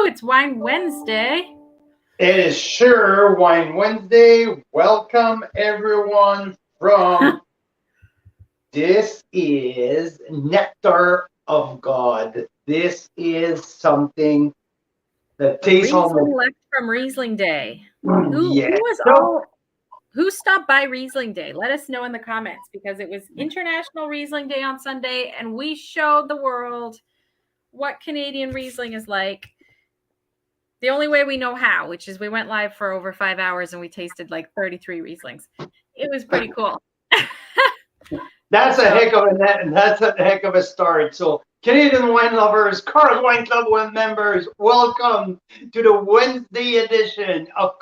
Hello, it's Wine Wednesday. It is sure Wine Wednesday. Welcome everyone from this is Nectar of God. This is something that tastes Riesling almost left from Riesling Day. yeah. Who stopped by Riesling Day? Let us know in the comments because it was International Riesling Day on Sunday, and we showed the world what Canadian Riesling is like. The only way we know how, which is we went live for over 5 hours and we tasted like 33 Rieslings. It was pretty cool. That's a heck of a start. So Canadian wine lovers, Carl's Wine Club members, welcome to the Wednesday edition of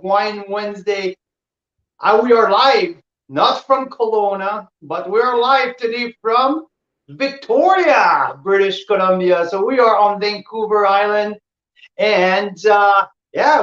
Wine Wednesday. We are live, not from Kelowna, but we are live today from Victoria, British Columbia. So we are on Vancouver Island, and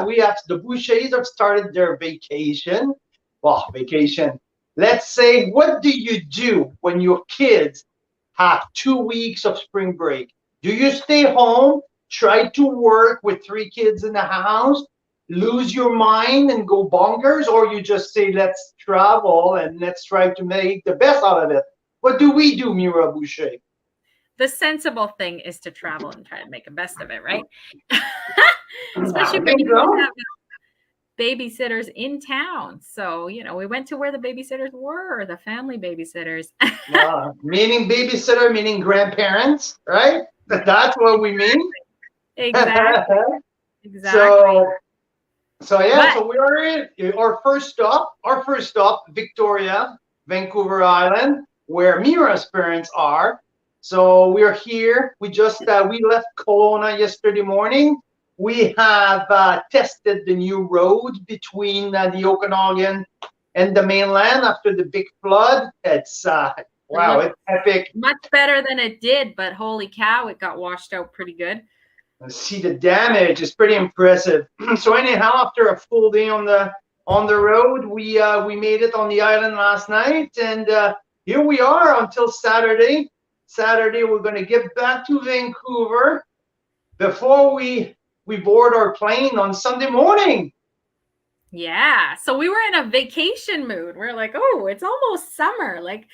we have the Bouchers have started their vacation. Well, vacation. Let's say, what do you do when your kids have 2 weeks of spring break? Do you stay home, try to work with 3 kids in the house, lose your mind and go bonkers, or you just say, let's travel and let's try to make the best out of it? What do we do, Mira Boucher? The sensible thing is to travel and try to make the best of it, right? Especially when you don't have babysitters in town. So, we went to where the babysitters were, the family babysitters. Meaning babysitter, meaning grandparents, right? That's what we mean. Exactly. So we are in our first stop, Victoria, Vancouver Island, where Mira's parents are. So we are here. We left Kelowna yesterday morning. We have tested the new road between the Okanagan and the mainland after the big flood. It's it's epic. Much better than it did, but holy cow, it got washed out pretty good. See the damage is pretty impressive. So anyhow, after a full day on the road, we made it on the island last night, and here we are until Saturday. Saturday, we're going to get back to Vancouver before we board our plane on Sunday morning. Yeah, so we were in a vacation mood. We're like, oh, it's almost summer. Like,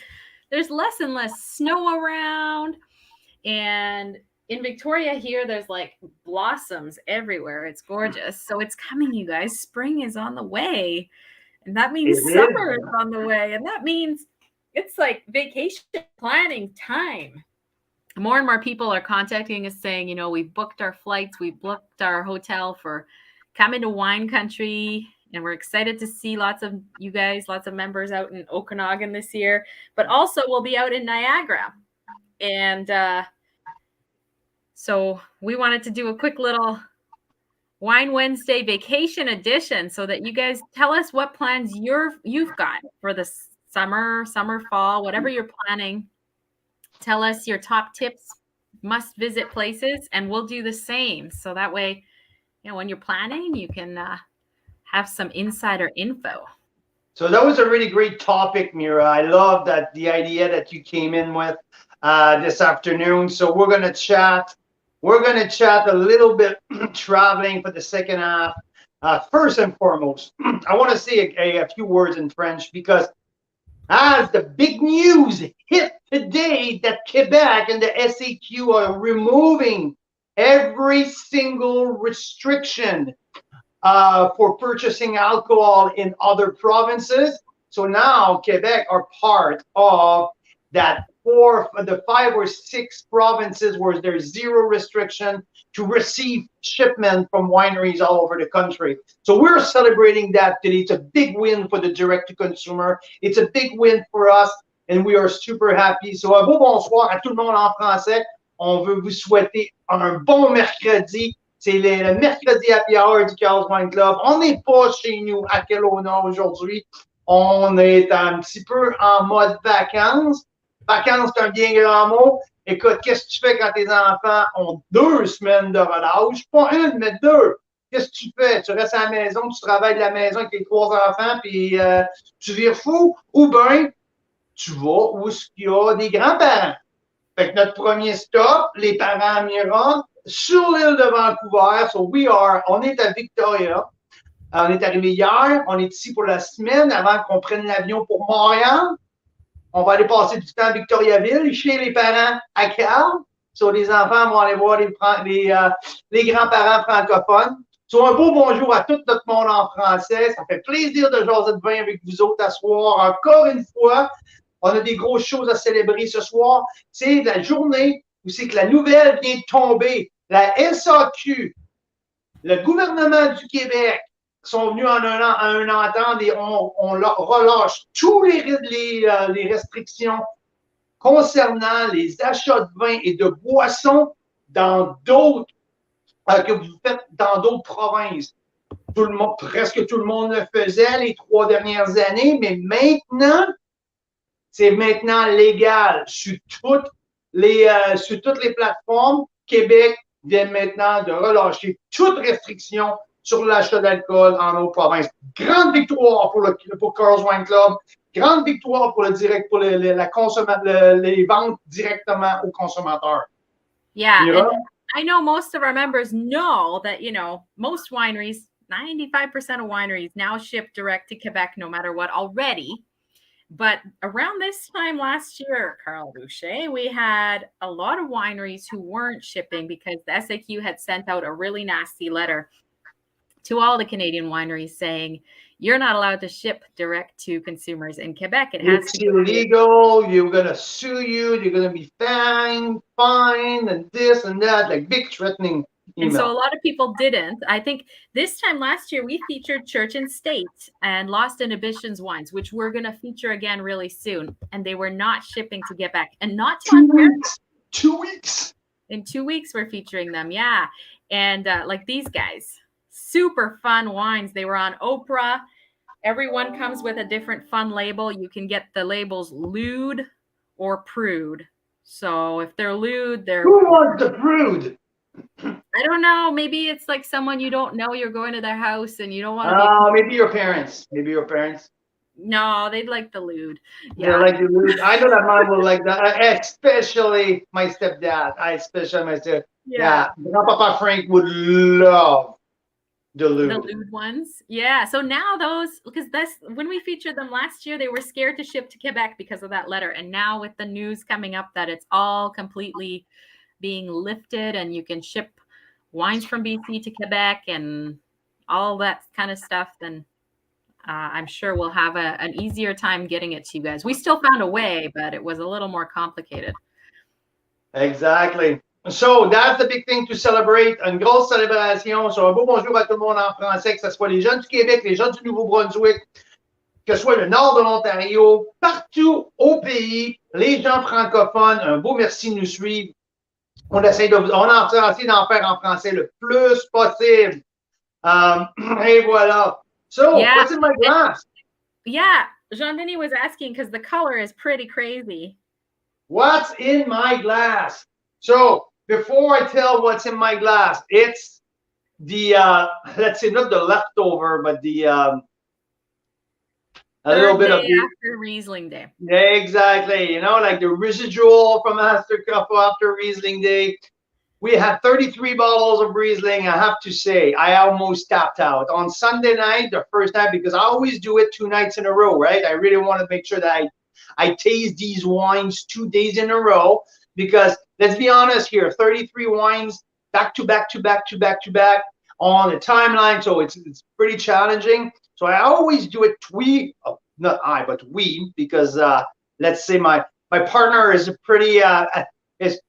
there's less and less snow around, and in Victoria here, there's like blossoms everywhere. It's gorgeous. So it's coming, you guys. Spring is on the way, and that means summer is on the way, and that means it's like vacation planning time. More and more people are contacting us saying, we've booked our flights, we've booked our hotel for coming to wine country, and we're excited to see lots of you guys, lots of members out in Okanagan this year, but also we'll be out in Niagara. And so we wanted to do a quick little Wine Wednesday vacation edition so that you guys tell us what plans you've got for the summer, fall, whatever you're planning. Tell us your top tips, must visit places, and we'll do the same. So that way, when you're planning, you can have some insider info. So that was a really great topic, Mira. I love the idea that you came in with this afternoon. So we're going to chat. We're going to chat a little bit traveling for the second half. First and foremost, I want to say a few words in French because as the big news hit today that Quebec and the SAQ are removing every single restriction for purchasing alcohol in other provinces. So now Quebec are part of that the 5 or 6 provinces where there's zero restriction to receive shipment from wineries all over the country. So we're celebrating that today. It's a big win for the direct-to-consumer. It's a big win for us, and we are super happy. So un beau bonsoir à tout le monde en français. On veut vous souhaiter un bon mercredi. C'est le mercredi happy hour du Carl's Wine Club. On n'est pas chez nous à Kelowna aujourd'hui. On est un petit peu en mode vacances. Vacances, c'est un bien grand mot. Écoute, qu'est-ce que tu fais quand tes enfants ont 2 semaines de relâche? Pas 1, mais 2. Qu'est-ce que tu fais? Tu restes à la maison, tu travailles de la maison avec tes 3 enfants, puis tu vires fou? Ou bien, tu vas où il y a des grands-parents. Fait que notre premier stop, les parents Mira, sur l'île de Vancouver. So on est à Victoria. On est arrivé hier. On est ici pour la semaine avant qu'on prenne l'avion pour Montréal. On va aller passer du temps à Victoriaville, chez les parents à Cal. So, les enfants vont aller voir les grands-parents francophones. So, un beau bonjour à tout notre monde en français. Ça fait plaisir de jaser de vin avec vous autres à soir. Encore une fois, on a des grosses choses à célébrer ce soir. C'est la journée où c'est que la nouvelle vient de tomber. La SAQ, le gouvernement du Québec, sont venus en un entente et on relâche tous les restrictions concernant les achats de vin et de boissons dans d'autres que vous faites dans d'autres provinces. Presque tout le monde le faisait les 3 dernières années, mais maintenant, c'est maintenant légal sur toutes les plateformes. Québec vient maintenant de relâcher toute restriction sur l'achat d'alcool en nos provinces. Grande victoire pour Carl's Wine Club. Grande victoire pour les ventes directement aux consommateurs. Yeah, Mira? And I know most of our members know that, most wineries, 95% of wineries now ship direct to Quebec no matter what already. But around this time last year, Carl Boucher, we had a lot of wineries who weren't shipping because the SAQ had sent out a really nasty letter to all the Canadian wineries saying, you're not allowed to ship direct to consumers in Quebec. It's illegal. You're going to sue you. You're going to be fined, and this and that, like big threatening email. And so a lot of people didn't. I think this time last year, we featured Church and State and Lost Inhibitions wines, which we're going to feature again really soon. And they were not shipping to Quebec and not to Ontario. 2 weeks. In 2 weeks, we're featuring them. Yeah. And like these guys, super fun wines. They were on Oprah. Everyone comes with a different fun label. You can get the labels lewd or prude. So if they're lewd, they're... Who wants the prude? I don't know. Maybe it's like someone you don't know. You're going to their house and you don't want to be... maybe your parents. No, they'd like the lewd. Yeah, like the lewd. I know that mine will like that, especially my stepdad. Yeah. Grandpapa Frank would love the lewd ones. Yeah. So now because when we featured them last year, they were scared to ship to Quebec because of that letter. And now with the news coming up that it's all completely being lifted and you can ship wines from BC to Quebec and all that kind of stuff, then I'm sure we'll have an easier time getting it to you guys. We still found a way, but it was a little more complicated. Exactly. So, that's the big thing to celebrate. Une grosse célébration. So, un beau bonjour à tout le monde en français, que ce soit les gens du Québec, les gens du Nouveau-Brunswick, que ce soit le nord de l'Ontario, partout au pays, les gens francophones, un beau merci de nous suivre. On essaie d'en faire en français le plus possible. Et voilà. So, what's in my glass? Yeah, Jean-Denis was asking because the color is pretty crazy. What's in my glass? So, before I tell what's in my glass, it's the, let's say, not the leftover, but the, a little bit of the... after Riesling Day. Yeah, exactly. Like the residual from after Riesling Day. We had 33 bottles of Riesling. I have to say, I almost tapped out. On Sunday night, the first night, because I always do it 2 nights in a row, right? I really want to make sure that I taste these wines 2 days in a row. Because let's be honest here, 33 wines back to back on the timeline. So it's pretty challenging. So I always do it not I, but we, because let's say my partner is a pretty it's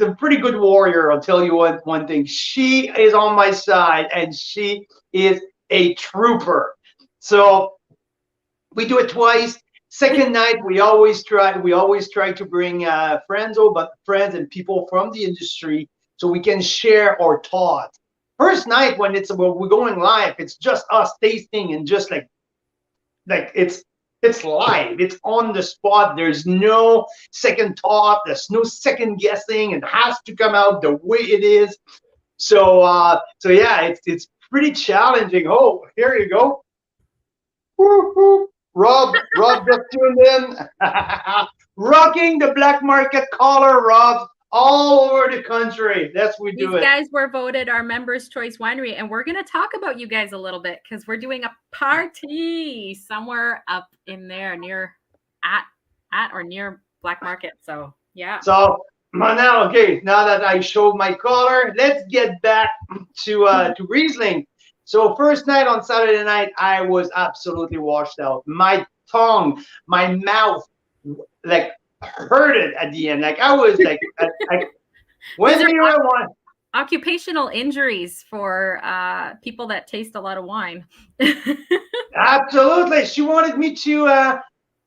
a pretty good warrior. I'll tell you one thing. She is on my side and she is a trooper. So we do it twice. Second night, we always try to bring friends and people from the industry so we can share our thoughts. First night when we're going live, it's just us tasting and just like it's live. It's on the spot. There's no second thought. There's no second guessing. It has to come out the way it is. So yeah, it's pretty challenging. Oh, here you go. Woo-hoo. Rob just tuned in. Rocking the black market collar, Rob. all over the country. That's what we do These it. guys were voted our members' choice winery, and we're going to talk about you guys a little bit because we're doing a party somewhere up in there near at or near Black Market. So yeah. So now, okay, now that I showed my color, let's get back to Riesling. So first night on Saturday night, I was absolutely washed out. My tongue, my mouth, like hurted at the end. Like I was like when These we are were one. occupational injuries for people that taste a lot of wine. Absolutely, she wanted me to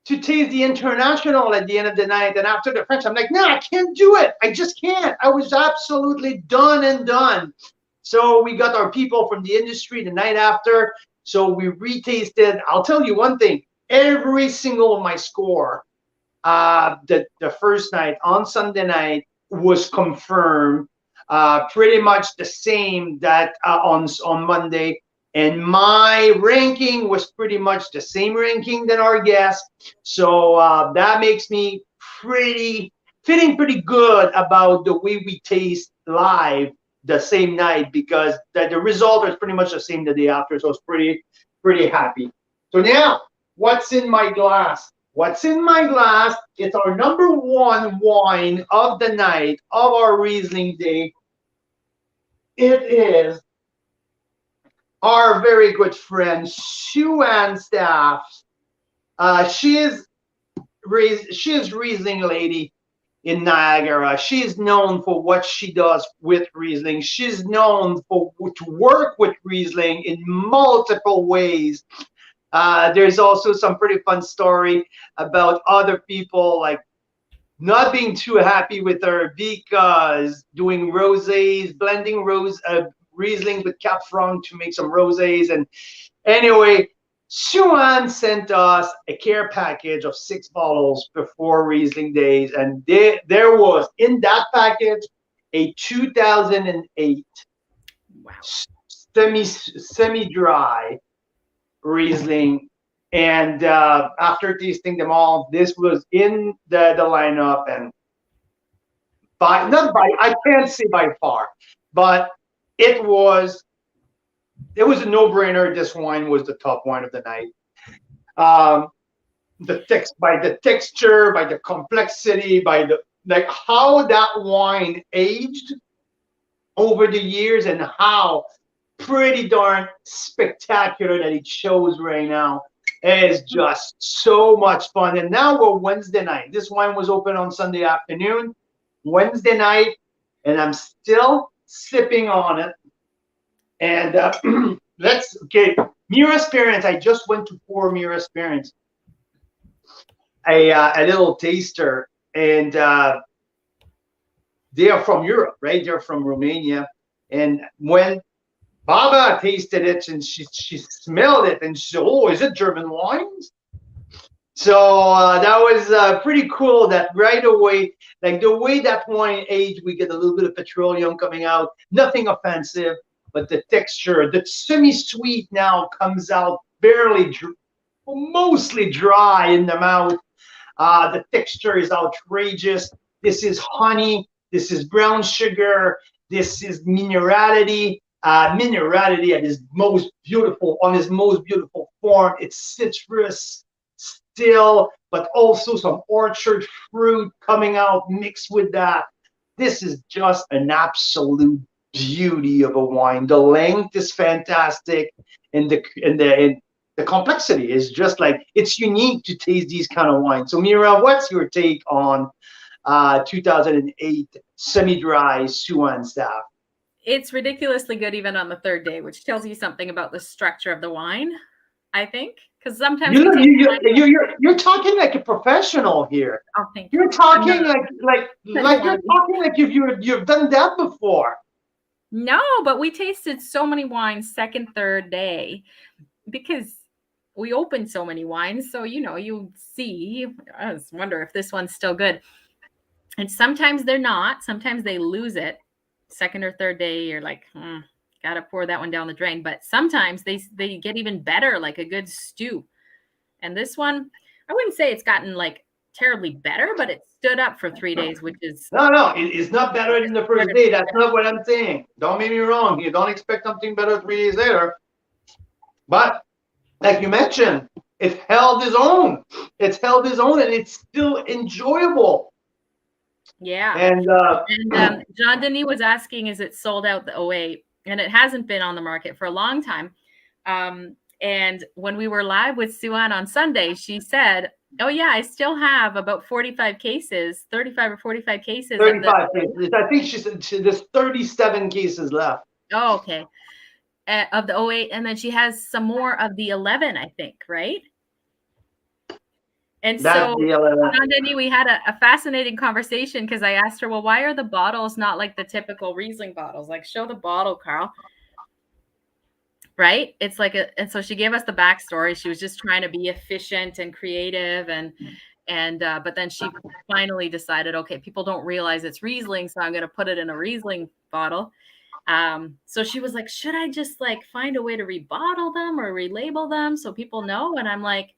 taste the international at the end of the night, and after the French, I'm like, no, I can't do it. I just can't. I was absolutely done and done. So we got our people from the industry the night after. So we retasted. I'll tell you one thing: every single of my score, the first night on Sunday night was confirmed. Pretty much the same that on Monday. And my ranking was pretty much the same ranking than our guest. So that makes me feeling pretty good about the way we taste live the same night, because the result is pretty much the same the day after. So I was pretty happy. So now, what's in my glass? What's in my glass? It's our number one wine of the night of our Riesling day. It is our very good friend Sue-Ann Staff. She is Riesling lady in Niagara. She's known for what she does with Riesling. She's known to work with Riesling in multiple ways. There's also some pretty fun story about other people like not being too happy with her because doing rosés, blending Riesling with Cap Franc to make some rosés. And anyway, Sue-Ann sent us a care package of 6 bottles before Riesling days, and there was in that package a 2008 Wow. semi-dry Riesling. And after tasting them all, this was in the lineup, and I can't say by far, but it was a no-brainer. This wine was the top wine of the night. By the texture, by the complexity, by the like how that wine aged over the years, and how pretty darn spectacular that it shows right now. It is just so much fun. And now we're Wednesday night. This wine was open on Sunday afternoon, Wednesday night, and I'm still sipping on it. And Mira Experience. I just went to pour Mira Experience, a little taster, and they are from Europe, right? They're from Romania. And when Baba tasted it and she smelled it and she said, "Oh, is it German wines?" So that was pretty cool. That right away, like the way that wine aged, we get a little bit of petroleum coming out. Nothing offensive, but the texture, the semi-sweet now comes out mostly dry in the mouth. The texture is outrageous. This is honey. This is brown sugar. This is minerality. Minerality at its most beautiful form. It's citrus still, but also some orchard fruit coming out mixed with that. This is just an absolute beauty of a wine. The length is fantastic, and the complexity is just like, it's unique to taste these kind of wines. So Mira, what's your take on 2008 semi-dry Sue-Ann Staff? It's ridiculously good even on the third day, which tells you something about the structure of the wine, I think. Because sometimes you're talking like a professional here. Oh, thank you. You're talking like you're talking like you've done that before. No, but we tasted so many wines second, third day because we opened so many wines. So, you see, I just wonder if this one's still good. And sometimes they're not. Sometimes they lose it. Second or third day, you're like, gotta pour that one down the drain. But sometimes they get even better, like a good stew. And this one, I wouldn't say it's gotten like terribly better, but it stood up for 3 days, which is No, it's not better than the first day. That's not what I'm saying. Don't make me wrong. You don't expect something better 3 days later. But like you mentioned, it held its own. It's held its own, and it's still enjoyable. Yeah. And John Denis was asking, is it sold out the 08? And it hasn't been on the market for a long time. And when we were live with Sue-Ann on Sunday, she said, oh yeah, I still have about 45 cases, 35 or 45 cases. 35 cases. I think she said there's 37 cases left. Oh, okay. Of the 08. And then she has some more of the 11, I think, right? And so, John Denis, we had a fascinating conversation because I asked her, well, why are the bottles not like the typical Riesling bottles? Like, show the bottle, Carl. Right? It's like and so she gave us the backstory. She was just trying to be efficient and creative, but then she finally decided, okay, people don't realize it's Riesling, so I'm going to put it in a Riesling bottle. So she was like, should I just like find a way to rebottle them or relabel them so people know? And I'm like,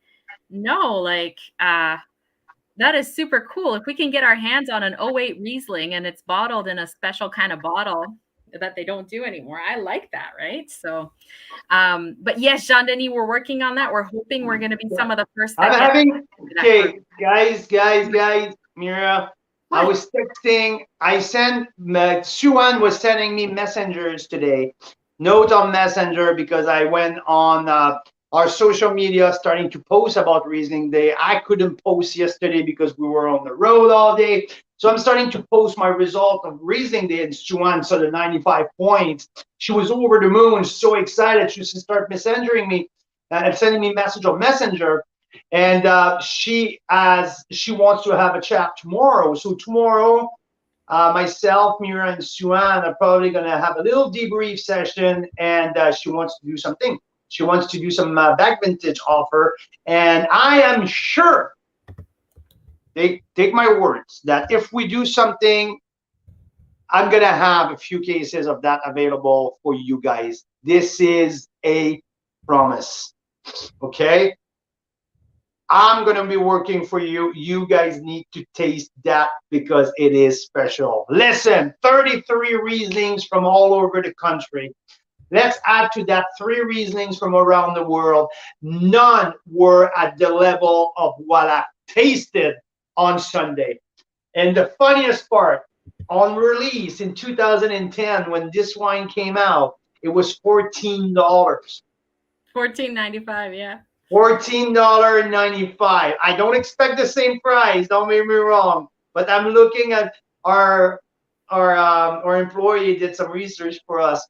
no, like, that is super cool. If we can get our hands on an 08 Riesling and it's bottled in a special kind of bottle that they don't do anymore, I like that, right? So, but yes, Jean Denis, we're working on that. We're hoping we're going to be some of the first. Okay, guys, Mira, what? I was texting. I sent Sue-Ann was sending me messengers today, note on Messenger, because I went on our social media starting to post about Riesling Day. I couldn't post yesterday because we were on the road all day. So I'm starting to post my result of Riesling Day, and Sue-Ann saw the 95 points. She was over the moon, so excited. She used to start messaging me and sending me message on Messenger. And she wants to have a chat tomorrow. So tomorrow, myself, Mira, and Sue-Ann are probably going to have a little debrief session, and she wants to do something. She wants to do some back vintage offer, and I am sure, take my words, that if we do something, I'm going to have a few cases of that available for you guys. This is a promise, okay? I'm going to be working for you. You guys need to taste that because it is special. Listen, 33 Rieslings from all over the country. Let's add to that 3 Rieslings from around the world. None were at the level of what I tasted on Sunday. And the funniest part, on release in 2010, when this wine came out, it was $14. $14.95, yeah. $14.95. I don't expect the same price. Don't make me wrong. But I'm looking at our employee did some research for us.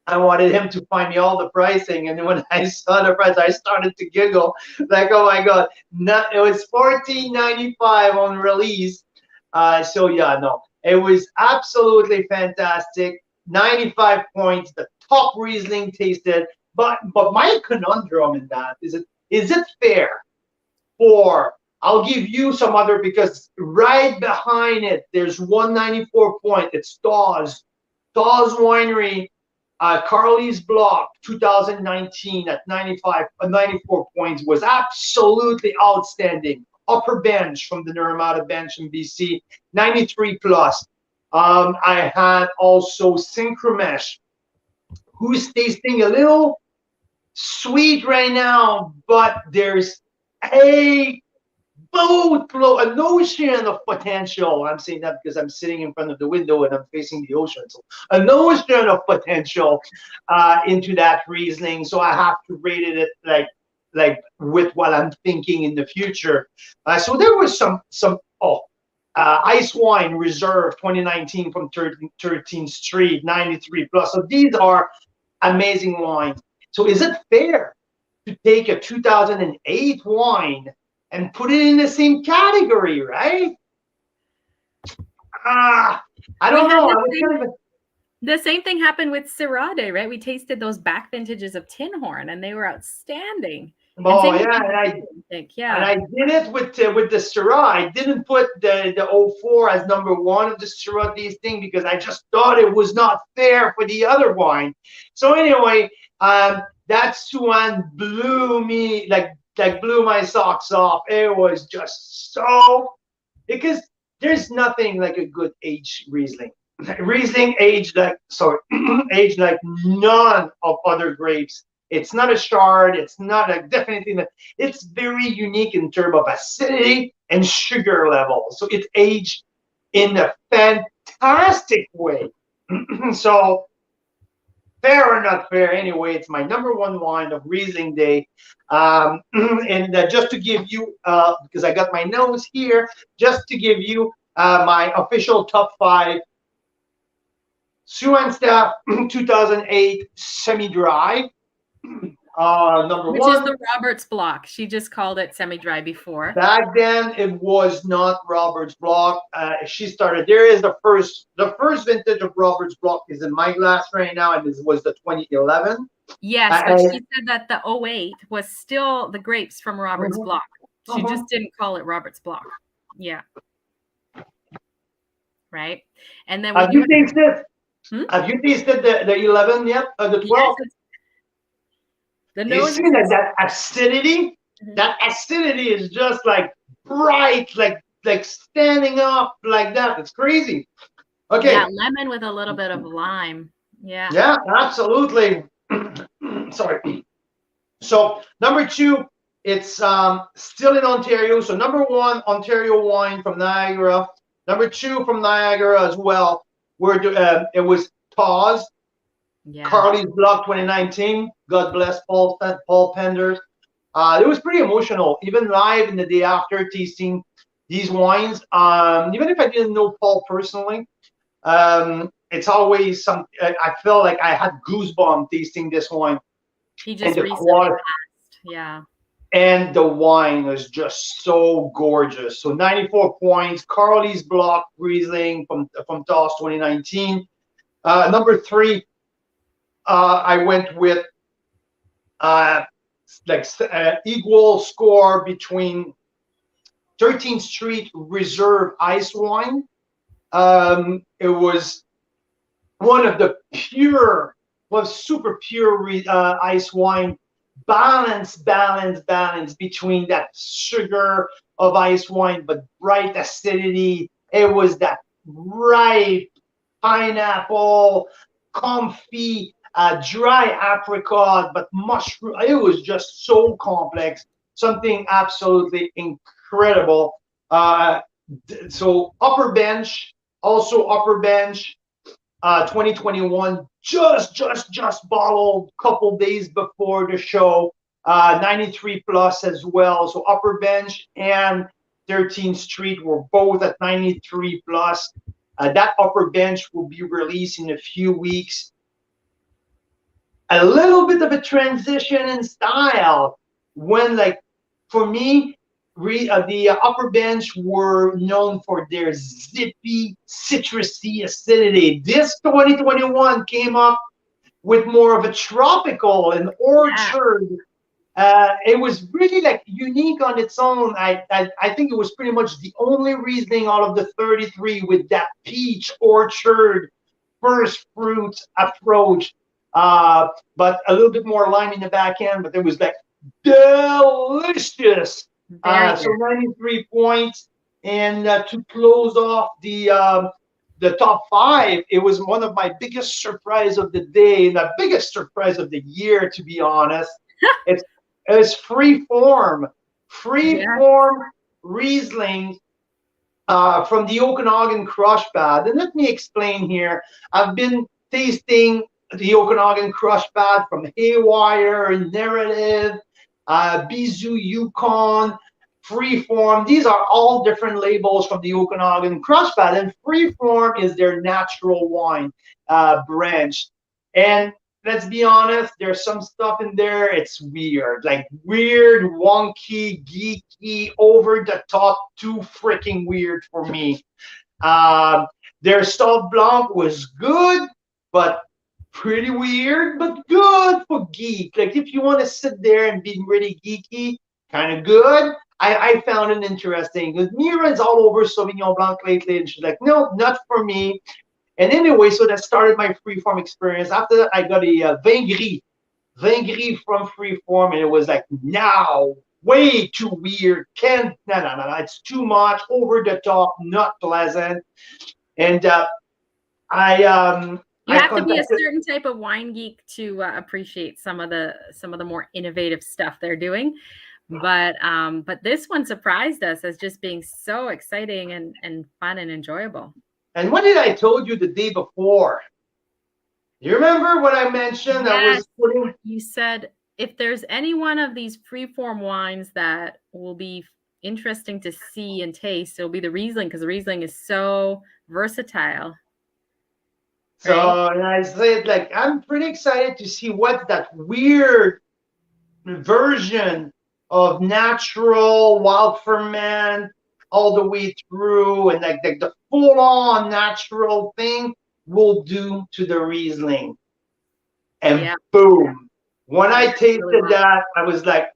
I wanted him to find me all the pricing, and when I saw the price, I started to giggle, like, "Oh my God!" It was $14.95 on release. So yeah, no, it was absolutely fantastic. 95 points, the top Riesling tasted. But my conundrum in that is it fair for? I'll give you some other, because right behind it there's 194 point. It's Dawes Winery. Carly's Block 2019 at 94 points was absolutely outstanding. Upper bench from the Naramata bench in BC, 93 plus. I had also Synchromesh, who's tasting a little sweet right now, but there's a boatload, an ocean of potential. I'm saying that because I'm sitting in front of the window and I'm facing the ocean. So an ocean of potential into that Riesling. So I have to rate it like with what I'm thinking in the future. So there was some Ice Wine Reserve 2019 from 13th Street, 93 plus. So these are amazing wines. So is it fair to take a 2008 wine and put it in the same category, right? I don't know. The same thing happened with Syrah Day, right? We tasted those back vintages of Tinhorn, and they were outstanding. Oh yeah, and I did it with the Syrah. I didn't put the 04 as number 1 of the Syrah Day thing because I just thought it was not fair for the other wine. So anyway, that Sue-Ann blew like blew my socks off. It was just so, because there's nothing like a good aged Riesling. Riesling aged like, sorry, aged like none of other grapes. It's not a shard. It's not like definitely not. It's very unique in terms of acidity and sugar level. So it aged in a fantastic way. So fair or not fair, anyway, it's my number one wine of Riesling Day. And just to give you, because I got my notes here, just to give you my official top five. Staff 2008 semi-dry. Number Which one. is the Roberts block. She just called it semi-dry before. Back then, it was not Roberts block. She started. There is the first vintage of Roberts block is in my glass right now, and this was the 2011. Yes, but she said that the 08 was still the grapes from Roberts block. She just didn't call it Roberts block. Yeah. Right. And then have you tasted? Have you tasted the 11 yet? The 12? Yes, the you see that acidity? That acidity is just like bright, like standing up like that. It's crazy. Okay. Yeah, lemon with a little bit of lime. Yeah. Yeah, absolutely. Sorry. So number two, it's still in Ontario. So number one, Ontario wine from Niagara. Number two from Niagara as well. It was Pause. Yeah. Carly's Block 2019. God bless Paul Penders. It was pretty emotional, even live in the day after tasting these wines. Even if I didn't know Paul personally, it's always some. I felt like I had goosebumps tasting this wine. He just recently passed. Yeah. And the wine was just so gorgeous. So 94 points. Carly's Block Riesling from TOS 2019. Number three, I went with equal score between 13th Street Reserve Ice Wine. It was one of the super pure ice wine. Balance between that sugar of ice wine, but bright acidity. It was that ripe pineapple, comfy, dry apricot, but mushroom. It was just so complex. Something absolutely incredible. So Upper Bench, 2021, just bottled a couple days before the show. 93 plus as well. So Upper Bench and 13th Street were both at 93 plus. That Upper Bench will be released in a few weeks. A little bit of a transition in style. When, like, for me, the Upper Bench were known for their zippy, citrusy acidity. This 2021 came up with more of a tropical and orchard. It was really like unique on its own. I think it was pretty much the only Riesling out of the 33 with that peach orchard first fruit approach. But a little bit more lime in the back end, but it was like delicious. So 93 points. And to close off the top five, it was one of my biggest surprise of the day, and the biggest surprise of the year, to be honest. It's Freeform Riesling from the Okanagan Crush Pad. And let me explain here. I've been tasting the Okanagan Crush Pad from Haywire, Narrative, Bizou, Yukon, Freeform. These are all different labels from the Okanagan Crush Pad, and Freeform is their natural wine branch. And let's be honest, there's some stuff in there. It's weird, wonky, geeky, over the top, too freaking weird for me. Their Sauv Blanc was good, but pretty weird, but good for geek. Like, if you want to sit there and be really geeky, kind of good. I found it interesting because Mira is all over Sauvignon Blanc lately, and she's like, no, not for me. And anyway, so that started my Freeform experience. After that, I got a Vin Gris from Freeform, and it was like, now way too weird. Can't, no. It's too much, over the top, not pleasant. And You I have to be a contacted. certain type of wine geek to appreciate some of the more innovative stuff they're doing. But this one surprised us as just being so exciting and fun and enjoyable. And what did I told you the day before? You remember what I mentioned? I Yes, was putting. you said if there's any one of these freeform wines that will be interesting to see and taste, it'll be the Riesling, because the Riesling is so versatile. So Right? and I said, like, I'm pretty excited to see what that weird version of natural wild ferment all the way through, and like the full on natural thing will do to the Riesling. And Yeah. boom, when I Really tasted well. that, I was like,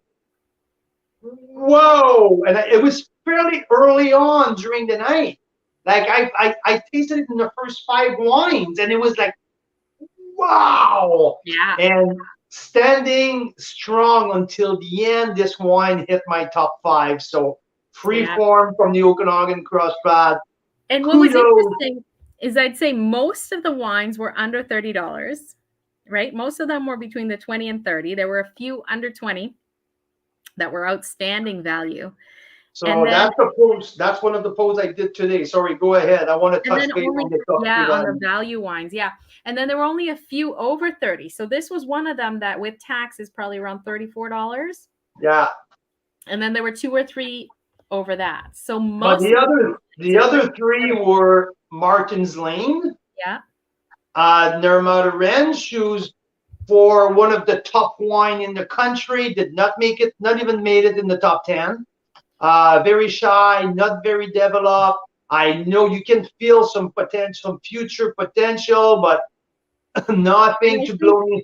whoa. And it was fairly early on during the night. Like I tasted it in the first 5 wines, and it was like, wow. Yeah. And standing strong until the end, this wine hit my top 5. So freeform from the Okanagan Crosspath. And what was interesting is I'd say most of the wines were under $30, right? Most of them were between the 20 and 30. There were a few under 20 that were outstanding value. So and then, that's the post. That's one of the posts I did today. Sorry, go ahead. I want to touch base on the top on the value wines. Yeah. And then there were only a few over 30. So this was one of them that with tax is probably around $34. Yeah. And then there were 2 or 3 over that. So But the other 3 were Martin's Lane. Yeah. Nermata Ranch, who's for one of the top wine in the country, did not make it, not even made it in the top 10. Very shy, not very developed. I know you can feel some potential, some future potential, but nothing to blow me.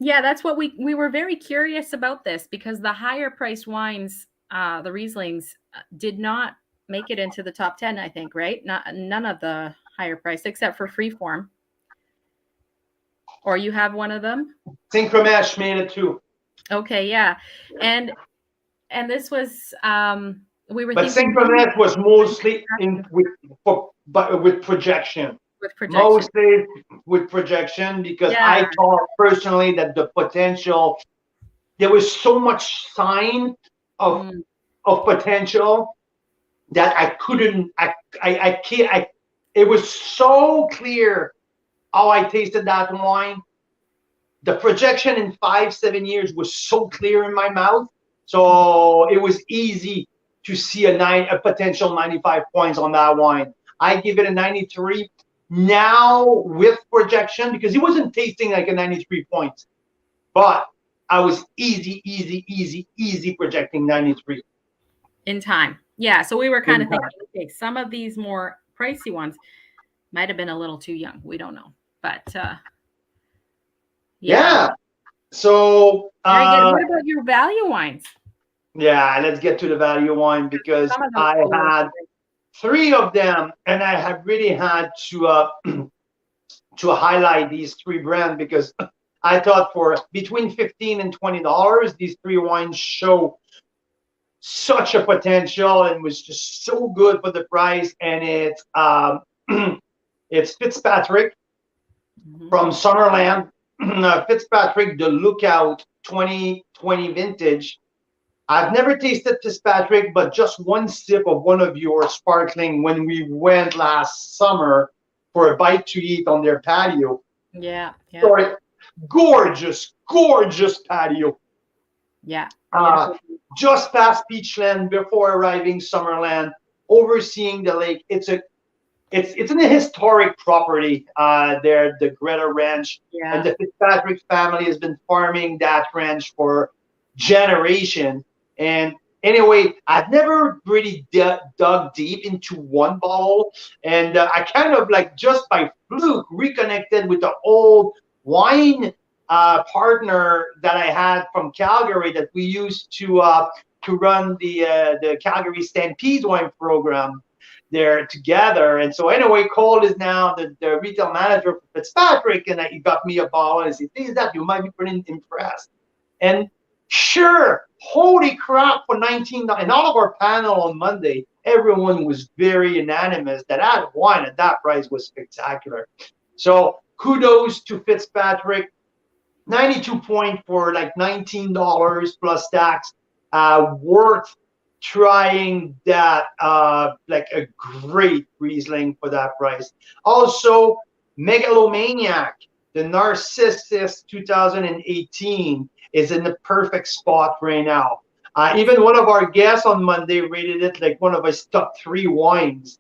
Yeah, that's what we were very curious about this, because the higher priced wines, the Rieslings, did not make it into the top 10, I think, right? None of the higher price except for Freeform. Or you have one of them? Synchromesh made it too. Okay, yeah. And this was we were but thinking Synchromesh was mostly with projection. Mostly with projection, because I thought personally that the potential, there was so much sign of potential that I couldn't, I can't, it was so clear how I tasted that wine. The projection in 5-7 years was so clear in my mouth. So it was easy to see a potential 95 points on that wine. I give it a 93 now with projection, because he wasn't tasting like a 93 points, but I was easy projecting 93 in time. Yeah, so we were kind of thinking, okay, some of these more pricey ones might have been a little too young. We don't know, but yeah. So what about your value wines? Yeah, let's get to the value wine, because I had 3 of them, and I have really had to to highlight these 3 brands, because I thought for between $15 and $20, these 3 wines show such a potential and was just so good for the price. And it's it's Fitzpatrick from Summerland. Fitzpatrick, the Lookout 2020 vintage. I've never tasted Fitzpatrick, but just one sip of one of your sparkling when we went last summer for a bite to eat on their patio. Yeah. Sorry, gorgeous patio. Yeah. Just past Peachland before arriving Summerland, overseeing the lake. It's in a historic property there, the Greta Ranch. Yeah. And the Fitzpatrick family has been farming that ranch for generations. And anyway, I've never really dug deep into one bottle, and I kind of like just by fluke reconnected with the old wine partner that I had from Calgary that we used to run the Calgary Stampede wine program there together. And so anyway, Cole is now the retail manager for Fitzpatrick, and he got me a bottle and he said, "Taste that, you might be pretty impressed." And Sure, holy crap for 19. And all of our panel on Monday, everyone was very unanimous that wine at that price was spectacular. So kudos to Fitzpatrick. 92 point for like $19 plus tax. Worth trying that, like a great Riesling for that price. Also, Megalomaniac, the Narcissus 2018 is in the perfect spot right now. Even one of our guests on Monday rated it like one of his top 3 wines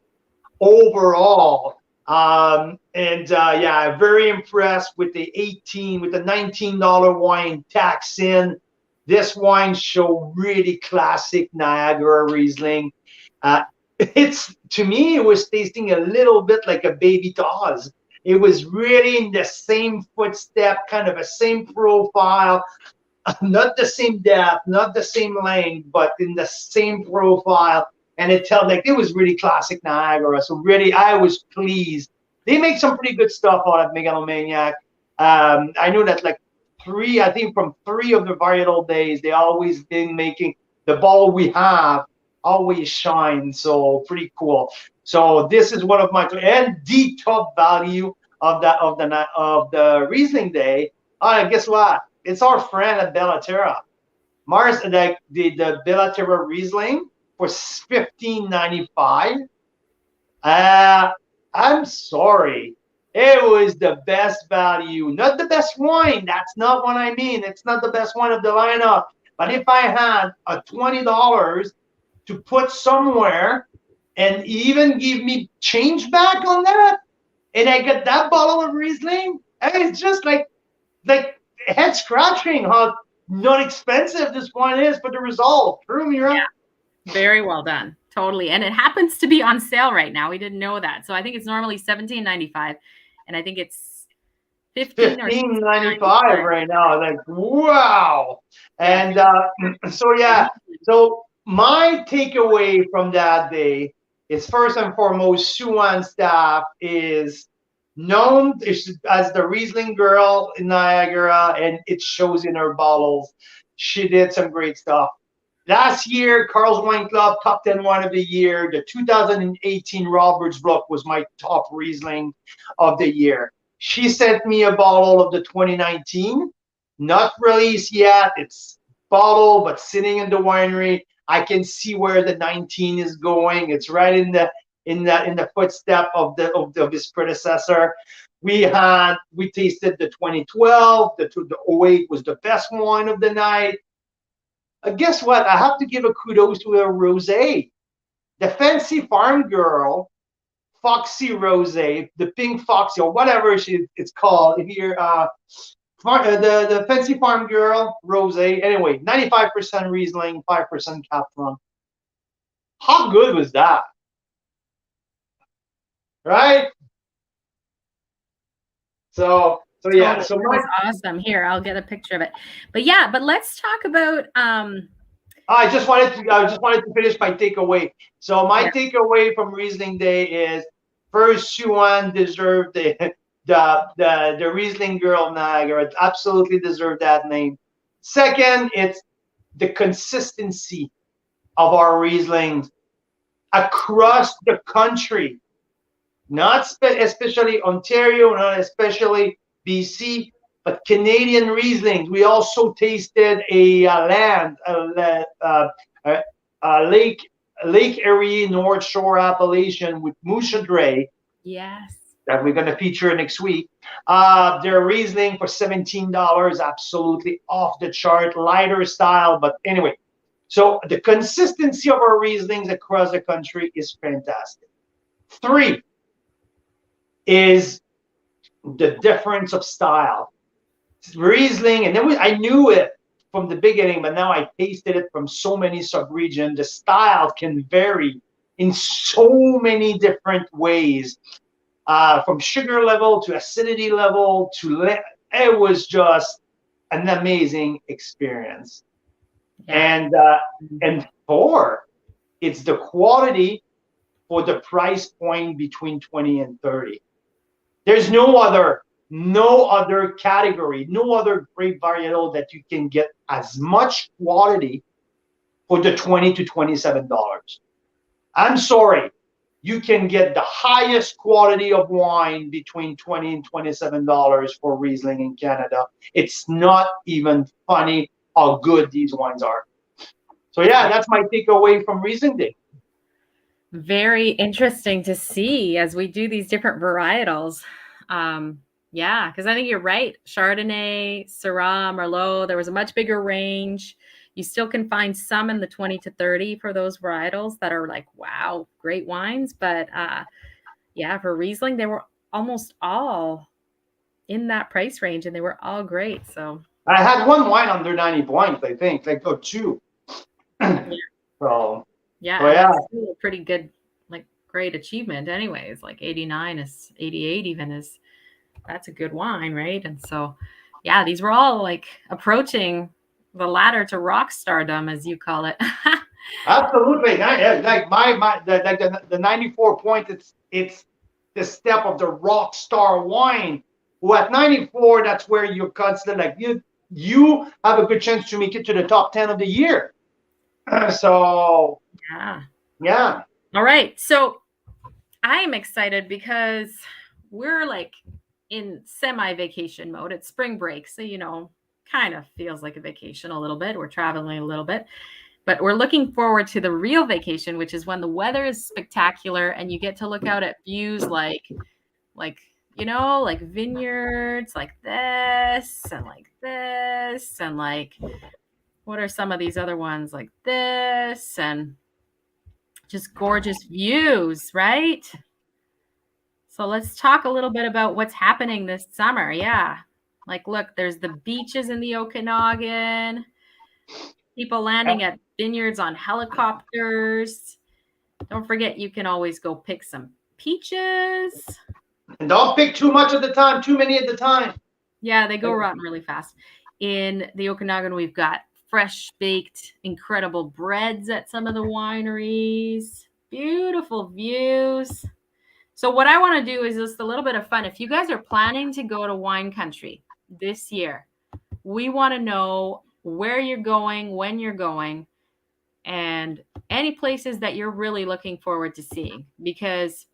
overall. Yeah, very impressed with the $19 wine tax in. This wine show really classic Niagara Riesling. It's, to me, it was tasting a little bit like a baby Dawes. It was really in the same footstep, kind of a same profile, not the same depth, not the same length, but in the same profile. And it felt like it was really classic Niagara. So really, I was pleased. They make some pretty good stuff out of Megalomaniac. I know that like I think from 3 of the varietal days, they always been making the ball we have always shine. So pretty cool. So this is one of my, and the top value of the Riesling Day. Guess what? It's our friend at Bella Terra. Mars, the Bella Terra Riesling for $15.95. I'm sorry. It was the best value, not the best wine. That's not what I mean. It's not the best wine of the lineup. But if I had a $20 to put somewhere and even give me change back on that, and I get that bottle of Riesling, it's just like head scratching how not expensive this wine is for the result. True, Mira? Yeah, very well done. Totally. And it happens to be on sale right now. We didn't know that. So I think it's normally $17.95. And I think it's $15.95 right now. Like, wow. And Yeah. so my takeaway from that day is, first and foremost, Sue-Ann staff is known as the Riesling girl in Niagara, and it shows in her bottles. She did some great stuff. Last year, Carl's Wine Club Top 10 Wine of the Year. The 2018 Roberts book was my top Riesling of the year. She sent me a bottle of the 2019, not released yet. It's bottled, but sitting in the winery. I can see where the 19 is going. It's right in the footstep of his predecessor. We tasted the 2012. The 08 was the best wine of the night. Guess what? I have to give a kudos to a rosé. The Fancy Farm Girl, Foxy Rosé, the Pink Foxy, or whatever it's called here. The Fancy Farm Girl Rosé. Anyway, 95% Riesling, 5% Cab. How good was that? Right? So yeah, so that was awesome. Here, I'll get a picture of it. But yeah, but let's talk about I just wanted to finish my takeaway. So my takeaway from Riesling Day is, first, Sue-Ann deserved the Riesling girl of Niagara. Absolutely deserved that name. Second, it's the consistency of our Rieslings across the country, not especially Ontario, not especially BC, but Canadian Rieslings. We also tasted a Lake Erie North Shore appellation with Mouchadre. Yes. That we're going to feature next week. Their Riesling for $17, absolutely off the chart, lighter style. But anyway, so the consistency of our Rieslings across the country is fantastic. 3 is the difference of style. Riesling, and then I knew it from the beginning, but now I tasted it from so many sub-regions. The style can vary in so many different ways, from sugar level to acidity level it was just an amazing experience. Yeah. And 4, it's the quality for the price point between 20 and 30. There's no other no other category, no other grape varietal that you can get as much quality for the $20 to $27. I'm sorry, you can get the highest quality of wine between $20 and $27 for Riesling in Canada. It's not even funny how good these wines are. So yeah, that's my takeaway from Riesling Day. Very interesting to see as we do these different varietals. Yeah, because I think you're right. Chardonnay, Syrah, Merlot, there was a much bigger range. You still can find some in the 20 to 30 for those varietals that are like, wow, great wines. But yeah, for Riesling, they were almost all in that price range and they were all great. So I had one wine under 90 points, I think, like two. So yeah, so yeah. that's still a pretty good, like great achievement anyways. Like 89 is 88 even is that's a good wine, right? And so yeah, these were all like approaching the ladder to rock stardom, as you call it. Absolutely. Like the 94 point, it's the step of the rock star wine. Well, at 94, that's where you're considered like you have a good chance to make it to the top 10 of the year. So yeah. All right. So I am excited because we're like in semi-vacation mode. It's spring break. So, kind of feels like a vacation a little bit. We're traveling a little bit, but we're looking forward to the real vacation, which is when the weather is spectacular and you get to look out at views like vineyards like this and like this and like what are some of these other ones like this and just gorgeous views, right? So let's talk a little bit about what's happening this summer. Yeah. Like, look, there's the beaches in the Okanagan, people landing at vineyards on helicopters. Don't forget, you can always go pick some peaches. And don't pick too much at the time, too many at the time. Yeah, they go rotten really fast. In the Okanagan, we've got fresh baked, incredible breads at some of the wineries. Beautiful views. So what I want to do is just a little bit of fun. If you guys are planning to go to wine country this year, we want to know where you're going, when you're going, and any places that you're really looking forward to seeing. Because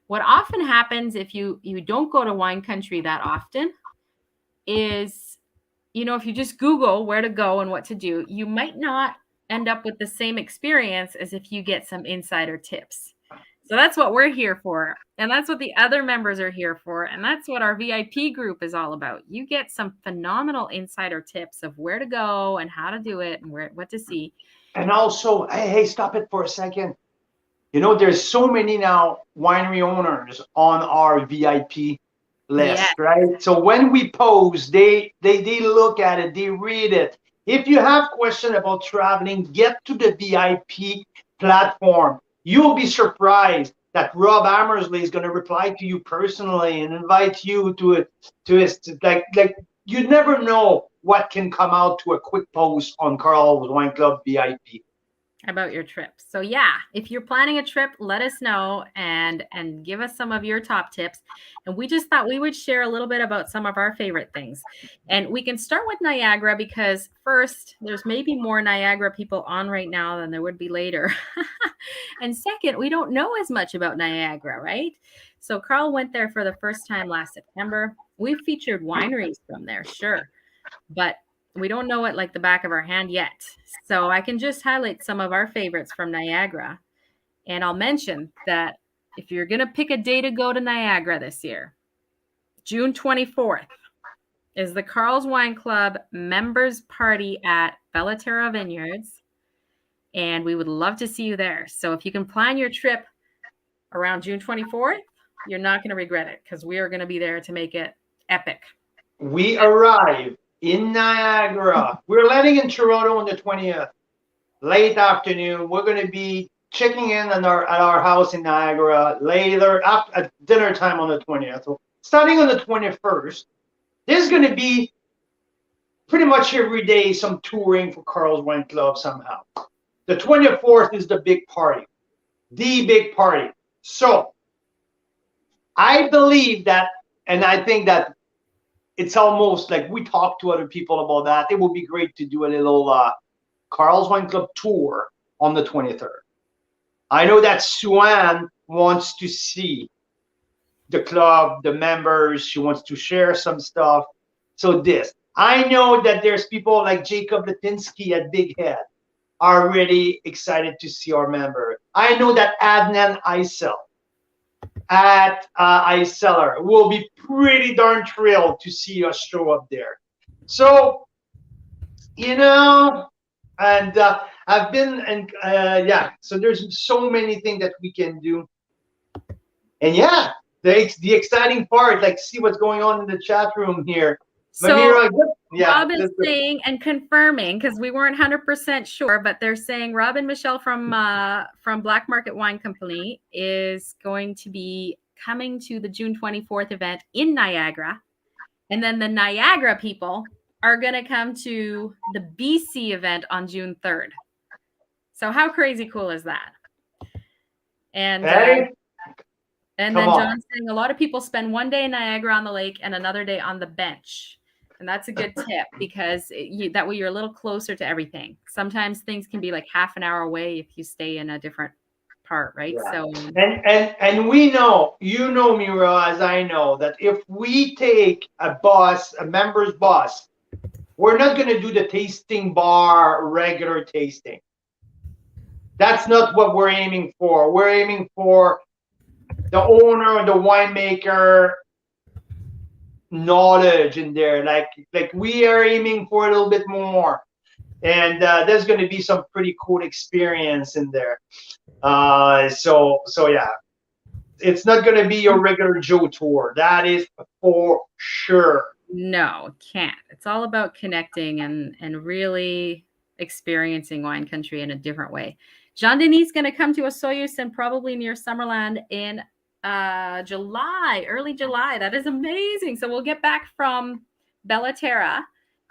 what often happens if you don't go to wine country that often is, if you just Google where to go and what to do, you might not end up with the same experience as if you get some insider tips. So that's what we're here for. And that's what the other members are here for. And that's what our VIP group is all about. You get some phenomenal insider tips of where to go and how to do it and what to see. And also, hey, stop it for a second. There's so many now winery owners on our VIP list, right? So when we post, they look at it, they read it. If you have questions about traveling, get to the VIP platform. You'll be surprised that Rob Amersley is going to reply to you personally and invite you to his like you never know what can come out to a quick post on Carl's Wine Club VIP about your trip. So yeah, if you're planning a trip, let us know and give us some of your top tips. And we just thought we would share a little bit about some of our favorite things. And we can start with Niagara because first, there's maybe more Niagara people on right now than there would be later. And second, we don't know as much about Niagara, right? So Carl went there for the first time last September. We've featured wineries from there, sure. But we don't know it like the back of our hand yet. So I can just highlight some of our favorites from Niagara. And I'll mention that if you're going to pick a day to go to Niagara this year, June 24th is the Carl's Wine Club members party at Terra Vineyards. And we would love to see you there. So if you can plan your trip around June 24th, you're not going to regret it because we are going to be there to make it epic. We arrive in Niagara. We're landing in Toronto on the 20th, late afternoon. We're going to be checking in at our house in Niagara later at dinner time on the 20th. So starting on the 21st, there's going to be pretty much every day some touring for Carl's Wine Club somehow. The 24th is the big party, the big party. So I believe that, and I think that it's almost like we talk to other people about that. It would be great to do a little Carl's Wine Club tour on the 23rd. I know that Sue-Ann wants to see the club, the members. She wants to share some stuff. So I know that there's people like Jacob Latinsky at Big Head are really excited to see our member. I know that Adnan Aysel at Iceller will be pretty darn thrilled to see us show up there. So, and I've been, and so there's so many things that we can do. And yeah, the exciting part, like see what's going on in the chat room here. So Mira, Rob is saying and confirming, because we weren't 100% sure, but they're saying Rob and Michelle from Black Market Wine Company is going to be coming to the June 24th event in Niagara. And then the Niagara people are going to come to the BC event on June 3rd. So how crazy cool is that? And then John's saying a lot of people spend one day in Niagara on the lake and another day on the bench. And that's a good tip, because that way you're a little closer to everything. Sometimes things can be like half an hour away if you stay in a different part, right? Yeah. So and we know, Mira, as I know, that if we take a member's bus, we're not going to do the tasting bar regular tasting. That's not what we're aiming for. We're aiming for the owner, the winemaker knowledge in there. Like we are aiming for a little bit more. And there's going to be some pretty cool experience in there. So yeah, it's not going to be your regular Joe tour. That is for sure. No, can't. It's all about connecting and really experiencing wine country in a different way. Jean-Denis is going to come to Osoyoos and probably near Summerland in early July. That is amazing. So we'll get back from Bella Terra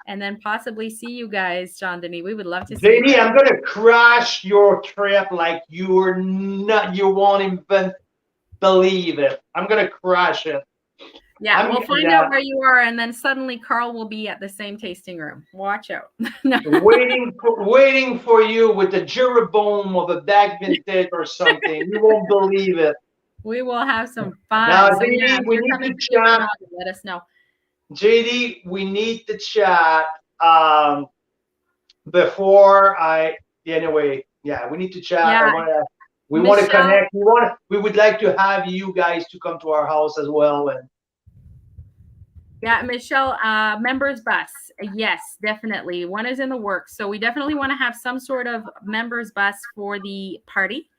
and then possibly see you guys, Jean-Denis. We would love to see you. JD, I'm going to crash your trip like you won't even believe it. I'm going to crash it. Yeah, we'll find out where you are, and then suddenly Carl will be at the same tasting room. Watch out. waiting for you with the Jeroboam of a back vintage or something. You won't believe it. We will have some fun. Now, so, JD, we need to chat. Let us know. JD, we need to chat before anyway, yeah, we need to chat. Yeah. We want to connect. We would like to have you guys to come to our house as well. And yeah, Michelle, members bus. Yes, definitely. One is in the works. So we definitely want to have some sort of members bus for the party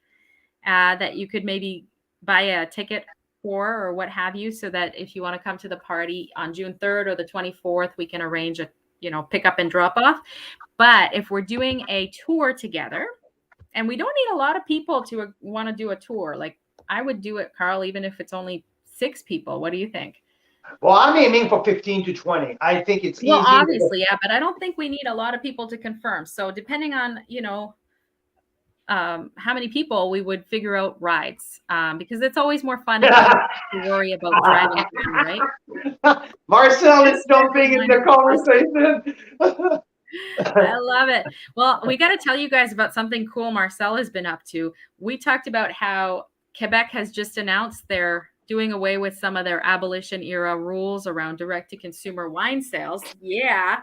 that you could maybe buy a ticket for or what have you, so that if you want to come to the party on June 3rd or the 24th, we can arrange a, pick up and drop off. But if we're doing a tour together, and we don't need a lot of people to want to do a tour, like I would do it, Carl, even if it's only 6 people. What do you think? Well, I'm aiming for 15 to 20. I think it's easy. Well, obviously, yeah, but I don't think we need a lot of people to confirm. So depending on, how many people, we would figure out rides, because it's always more fun to worry about driving, right? Marcel is jumping in the conversation. I love it. Well, we got to tell you guys about something cool Marcel has been up to. We talked about how Quebec has just announced they're doing away with some of their abolition era rules around direct-to-consumer wine sales. Yeah.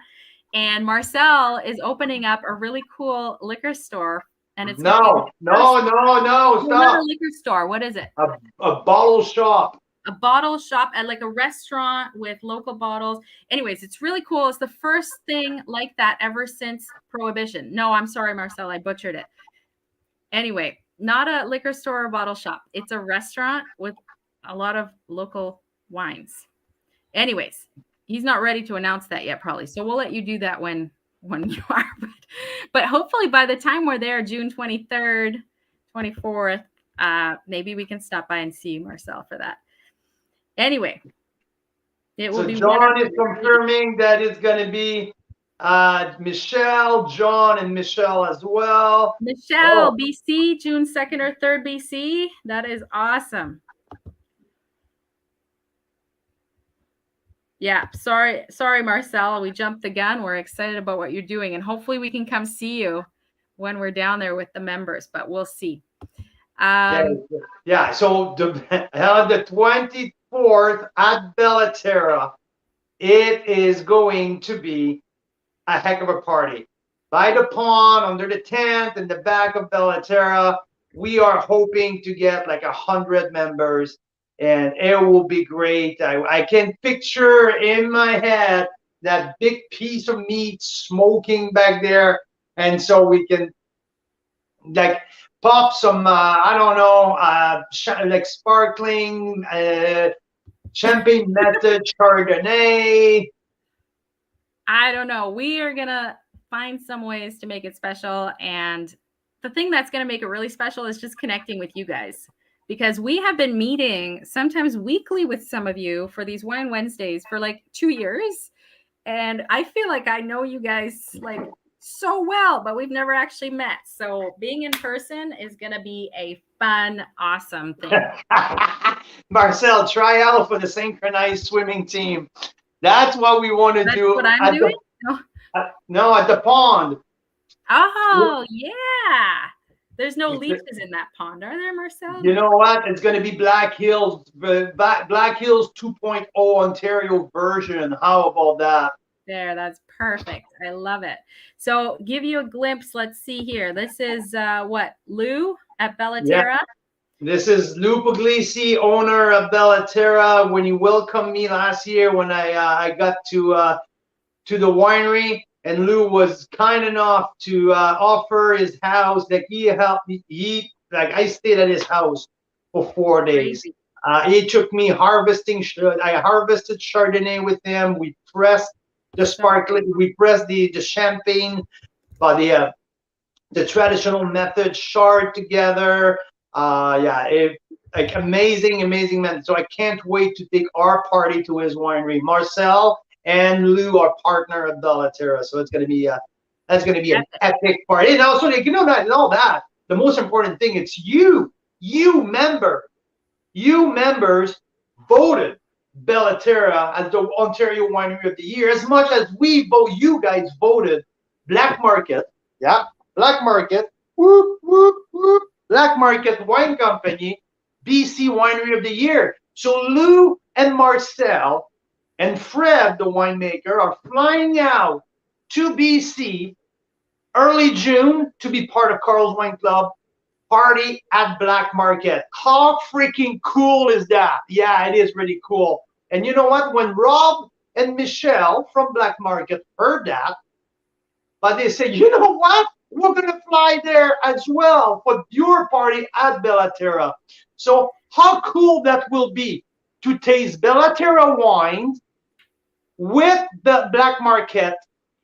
And Marcel is opening up a really cool liquor store. And it's no, stop. Not a liquor store. What is it? A bottle shop. A bottle shop at like a restaurant with local bottles. Anyways, it's really cool. It's the first thing like that ever since Prohibition. No, I'm sorry, Marcel, I butchered it. Anyway, not a liquor store or bottle shop. It's a restaurant with a lot of local wines. Anyways, he's not ready to announce that yet, probably. So we'll let you do that when you are. But hopefully by the time we're there, June 23rd, 24th, maybe we can stop by and see you, Marcel, for that. Anyway, it will be. John is confirming that it's going to be Michelle, John, and Michelle as well. Michelle, BC, June 2nd or 3rd, BC. That is awesome. Yeah, sorry, Marcel. We jumped the gun. We're excited about what you're doing, and hopefully we can come see you when we're down there with the members. But we'll see. Yeah. So the 24th at Bella Terra, it is going to be a heck of a party. By the pond, under the tent, in the back of Bella Terra, we are hoping to get like 100 members, and it will be great. I can picture in my head that big piece of meat smoking back there, and so we can like pop some I don't know, like sparkling champagne method Chardonnay. I don't know. We are gonna find some ways to make it special, and the thing that's gonna make it really special is just connecting with you guys, because we have been meeting sometimes weekly with some of you for these Wine Wednesdays for like 2 years, and I feel like I know you guys like so well, but we've never actually met. So being in person is gonna be a fun, awesome thing. Marcel, try out for the synchronized swimming team. That's what we want to do. What I'm doing? No, at the pond. Oh, yeah. There's no leeches in that pond, are there, Marcel? You know what? It's going to be Black Hills 2.0 Ontario version. How about that? There, that's perfect. I love it. So give you a glimpse. Let's see here. This is what, Lou at Bella Terra? Yeah. This is Lou Puglisi, owner of Bella Terra. When you welcomed me last year, when I got to the winery, and Lou was kind enough to offer his house. Like he helped me. I stayed at his house for 4 days. He took me harvesting. I harvested Chardonnay with him. We pressed the sparkling. We pressed the champagne by the traditional method, shard together. Like amazing method. So I can't wait to take our party to his winery. Marcel and Lou are partner of Bella Terra, so it's gonna be an epic party. And also, like, not all that. The most important thing, it's you members voted Bella Terra as the Ontario Winery of the Year, as much as you guys voted Black Market. Yeah, Black Market. Whoop whoop whoop. Black Market Wine Company, BC Winery of the Year. So Lou and Marcel and Fred, the winemaker, are flying out to BC early June to be part of Carl's Wine Club party at Black Market. How freaking cool is that? Yeah, it is really cool. And you know what? When Rob and Michelle from Black Market heard that, but they said, you know what? We're going to fly there as well for your party at Bella Terra. So how cool that will be to taste Bella Terra wines with the Black Market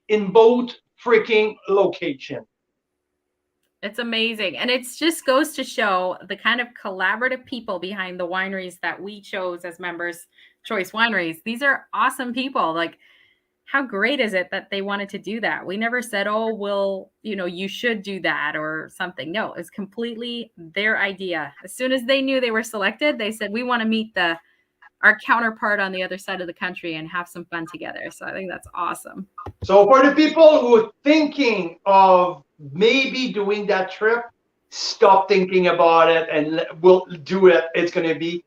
in both freaking locations. It's amazing. And it just goes to show the kind of collaborative people behind the wineries that we chose as members choice wineries. These are awesome people. Like, how great is it that they wanted to do that? We never said, oh, well, you should do that or something. No, it's completely their idea. As soon as they knew they were selected, they said, we want to meet our counterpart on the other side of the country and have some fun together. So I think that's awesome. So for the people who are thinking of maybe doing that trip, stop thinking about it and we'll do it. It's going to be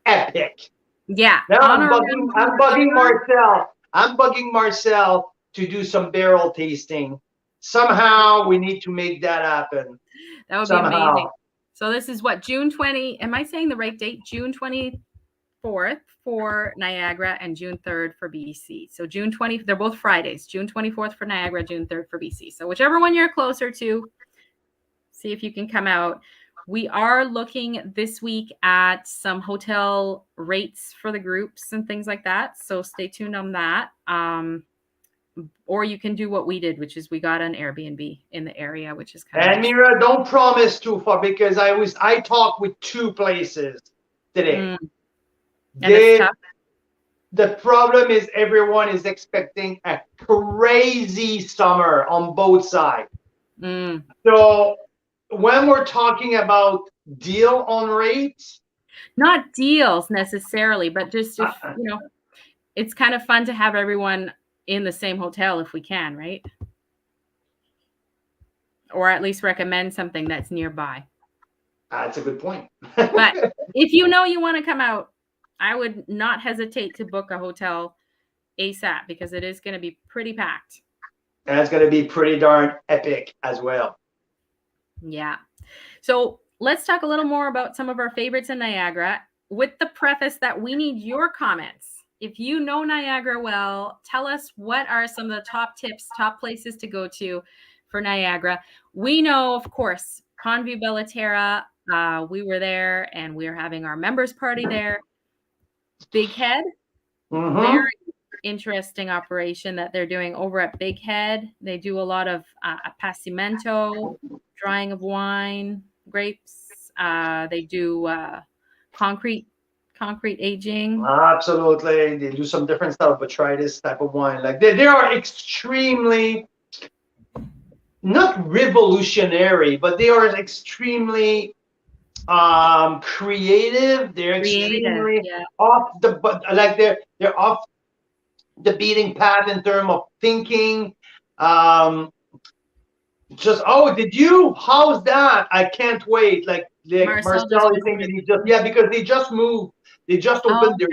epic. Yeah. Now I'm bugging Marcel. I'm bugging Marcel to do some barrel tasting. Somehow we need to make that happen. That would be amazing. So this is what, June 20. Am I saying the right date? June 24th for Niagara and June 3rd for BC. So June 20, they're both Fridays. June 24th for Niagara, June 3rd for BC. So whichever one you're closer to, see if you can come out. We are looking this week at some hotel rates for the groups and things like that. So stay tuned on that. Or you can do what we did, which is we got an Airbnb in the area, which is kind of nice. Mira, don't promise too far because I talked with 2 places today. The problem is everyone is expecting a crazy summer on both sides. So when we're talking about deal on rates, not deals necessarily, but just if it's kind of fun to have everyone in the same hotel if we can, right? Or at least recommend something that's nearby. That's a good point. But if you know you want to come out, I would not hesitate to book a hotel ASAP because it is going to be pretty packed. And it's going to be pretty darn epic as well. Yeah. So let's talk a little more about some of our favorites in Niagara, with the preface that we need your comments. If you know Niagara well, tell us what are some of the top tips, top places to go to for Niagara. We know, of course, Pondview Bella Terra. We were there and we are having our members party there. Big Head, very interesting operation that they're doing over at Big Head. They do a lot of appassimento, drying of wine, grapes. They do concrete aging. Absolutely. They do some different stuff, but try this type of wine. Like they are extremely, not revolutionary, but they are extremely creative. They're extremely off the, but like they're off the beating path in terms of thinking. Just, oh, did you? How's that? I can't wait. Like Marcel is thinking because they just moved. They just opened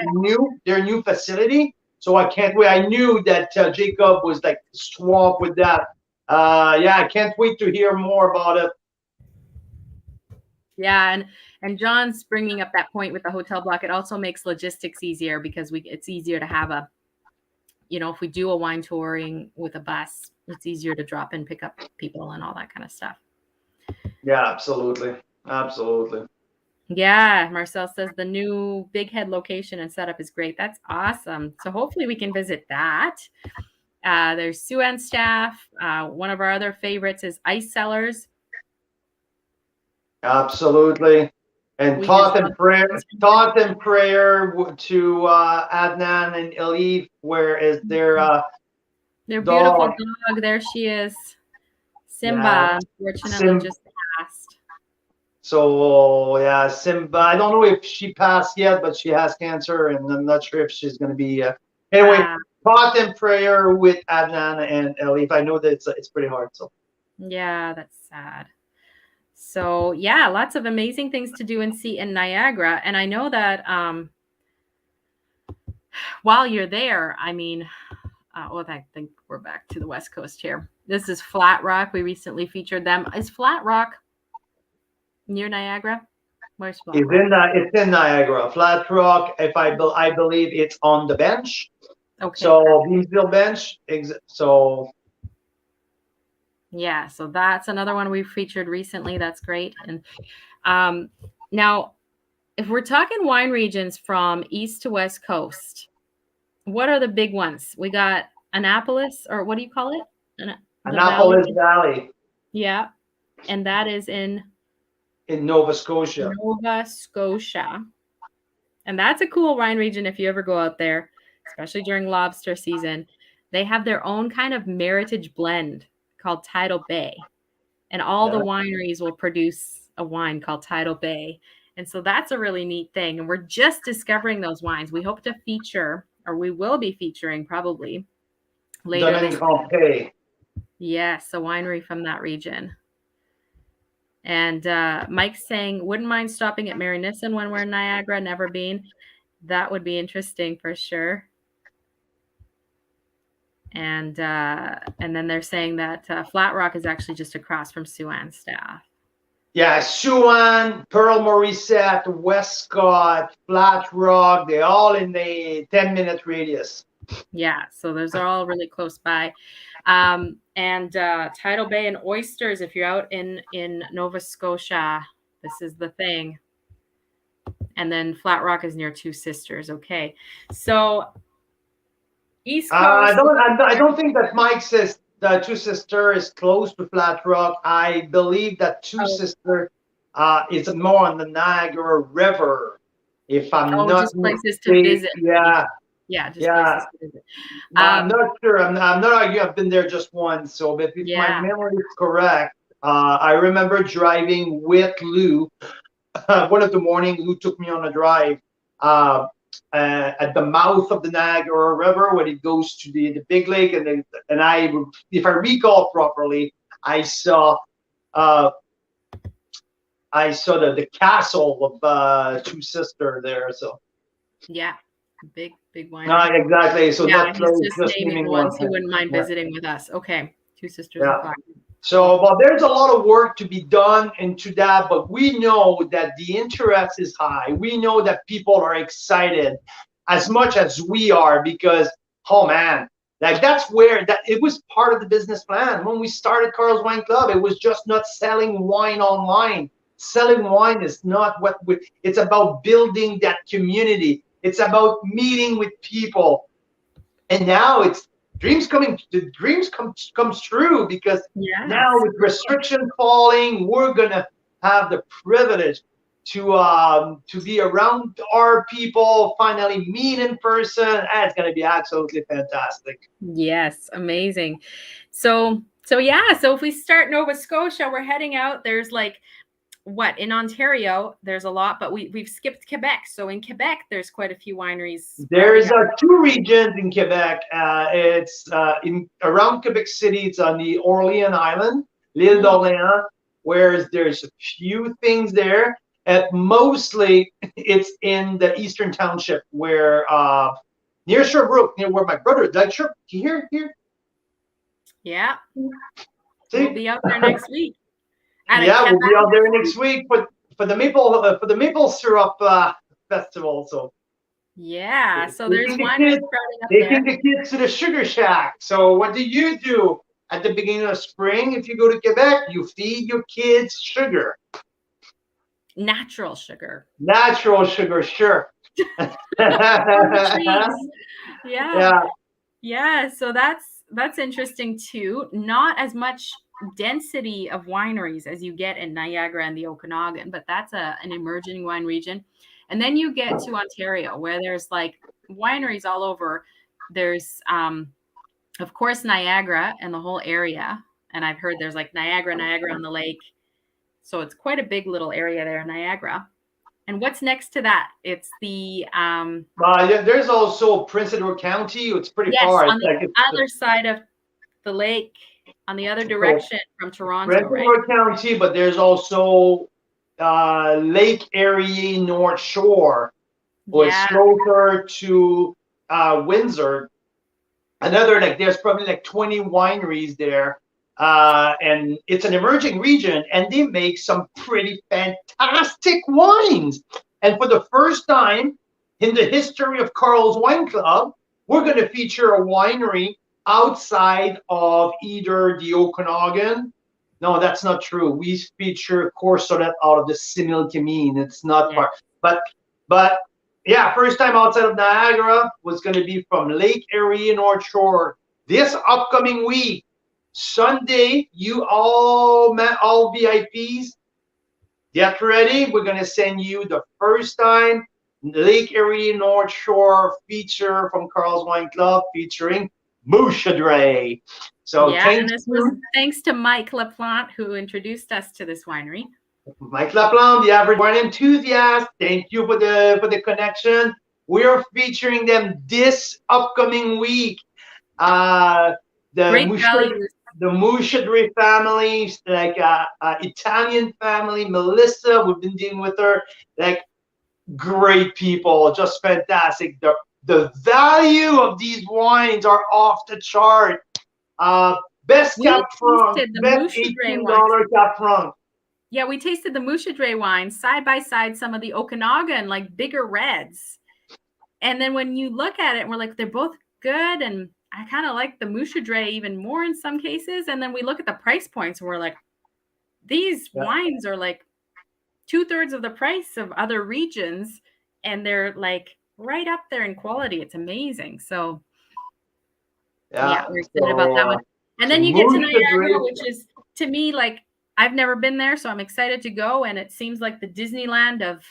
their new facility. So I can't wait. I knew that Jacob was like swamped with that. I can't wait to hear more about it. Yeah, and John's bringing up that point with the hotel block. It also makes logistics easier because it's easier to have a, if we do a wine touring with a bus, it's easier to drop and pick up people and all that kind of stuff. Yeah, absolutely. Absolutely. Yeah, Marcel says the new Big Head location and setup is great. That's awesome. So hopefully we can visit that. There's Sue-Ann Staff. One of our other favorites is Ice Cellars. Absolutely. And thought and prayer to Adnan and Elif, where is their beautiful dog. There she is. Simba, unfortunately, just passed. So yeah, Simba. I don't know if she passed yet, but she has cancer, and I'm not sure if she's going to be. Anyway, thought and prayer with Adnan and Elif. I know that it's pretty hard. So yeah, that's sad. So yeah, lots of amazing things to do and see in Niagara. And I know that while you're there, I mean, I think we're back to the West Coast here. This is Flat Rock. We recently featured them. Is Flat Rock near Niagara? Where's Flat Rock? It's in Niagara. Flat Rock, I believe it's on the bench. Okay. So Beamsville bench. So yeah, so that's another one we featured recently. That's great. And now, if we're talking wine regions from east to west coast, what are the big ones? We got Annapolis, or what do you call it? Annapolis Valley. Yeah, and that is in Nova Scotia. Nova Scotia. And that's a cool wine region if you ever go out there, especially during lobster season. They have their own kind of meritage blend called Tidal Bay. And all the wineries will produce a wine called Tidal Bay. And so that's a really neat thing. And we're just discovering those wines. We hope to feature, or we will be featuring probably later this year. Yes, a winery from that region. And Mike's saying, wouldn't mind stopping at Mary Nissen when we're in Niagara. Never been. That would be interesting for sure. And then they're saying that Flat Rock is actually just across from Sue-Ann Staff. Yeah, Sue-Ann, Pearl Morissette, Westcott, Flat Rock, they're all in the 10-minute radius. Yeah, so those are all really close by. And Tidal Bay and oysters, if you're out in Nova Scotia, this is the thing. And then Flat Rock is near Two Sisters. Okay, so East Coast. I don't think that Mike says the Two Sisters is close to Flat Rock. I believe that Two Sisters is more on the Niagara River. If I'm not just places to visit. Yeah. Yeah, just places to visit. I'm not sure. I'm not arguing. I've been there just once. So if my memory is correct, I remember driving with Lou. One of the morning, Lou took me on a drive at the mouth of the Niagara River when it goes to the big lake, and if I recall properly, I saw the castle of Two Sister there. So Yeah, big winery. exactly. So Yeah, not he's close, just just naming naming the one ones he thing. wouldn't mind Yeah. visiting with us. Okay, Two Sisters Yeah. of Fire. So, well, there's a lot of work to be done into that, but we know that the interest is high. We know that people are excited as much as we are because, oh man, like that's where that it was part of the business plan. When we started Carl's Wine Club, it was just not selling wine online. Selling wine is not it's about building that community. It's about meeting with people. And now it's the dreams comes true because now with restriction falling, we're gonna have the privilege to be around our people, finally meet in person. And it's gonna be absolutely fantastic. Yes, amazing. So yeah, so if we start Nova Scotia, we're heading out. There's like what in Ontario, there's a lot, but we've skipped Quebec. So in Quebec, there's quite a few wineries sprouting There's up. two regions in Quebec. It's in around Quebec City. It's on the Orleans Island, l'Île d'Orléans, where there's a few things there. Mostly, it's in the Eastern Township, where near Sherbrooke, near where my brother died. Here. Yeah, See? we'll be out there next week. Yeah, we'll be out there next week, but for the maple syrup festival. So. Yeah, so there's wineries sprouting up there. Taking the kids to the sugar shack. So what do you do at the beginning of spring? If you go to Quebec, you feed your kids sugar. Natural sugar. Natural sugar, sure. Yeah. So that's interesting too. Not as much density of wineries as you get in Niagara and the Okanagan, but that's an emerging wine region. And then you get to Ontario, where there's like wineries all over. There's of course Niagara and the whole area, and I've heard there's like Niagara on the lake, so it's quite a big little area there in Niagara. And what's next to that? It's the there's also Prince Edward County. It's pretty far. On the other side of the lake, on the other direction from Toronto, Prince Edward County, but there's also Lake Erie North Shore, which is closer to Windsor. There's probably like 20 wineries there. And it's an emerging region, and they make some pretty fantastic wines. And for the first time in the history of Carl's Wine Club, we're going to feature a winery outside of either the Okanagan. No, that's not true. We feature Courcellette out of the Similkameen. It's not part, but yeah, first time outside of Niagara was going to be from Lake Erie North Shore this upcoming week. Sunday, you all VIPs, get ready. We're going to send you the first time Lake Erie North Shore feature from Carl's Wine Club featuring Mouchadre. So and this was thanks to Mike Laplante, who introduced us to this winery. Mike Laplante, the average wine enthusiast. Thank you for the connection. We are featuring them this upcoming week. The Mouchadre family, like Italian family, Melissa, we've been dealing with her, like great people, just fantastic. The value of these wines are off the chart. Best Cap Franc, best $18 Cap Franc. Yeah, we tasted the Mouchadre wine side by side, some of the Okanagan, like bigger reds. And then when you look at it, we're like, they're both good. And I kind of like the Mouchadre even more in some cases. And then we look at the price points and we're like, these wines are like 2/3 of the price of other regions. And they're like right up there in quality. It's amazing. So we're excited about that one. And then you get to Niagara, which is to me, like, I've never been there, so I'm excited to go. And it seems like the Disneyland of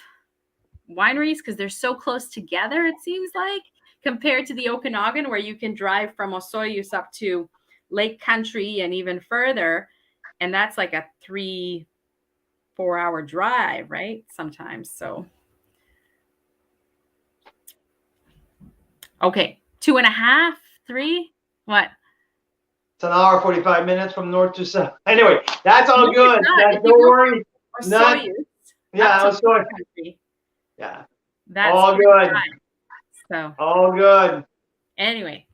wineries because they're so close together, it seems like, compared to the Okanagan, where you can drive from Osoyoos up to Lake Country and even further. And that's like a 3-4 hour drive, right? Sometimes. So Okay. 2.5, 3? What? It's an hour 45 minutes from north to south. Anyway, that's all No, it's good. not. If you Don't go worry. from Not Soyuz up yeah, I to was sorry. country, Yeah. that's All good. 45. So All good. anyway,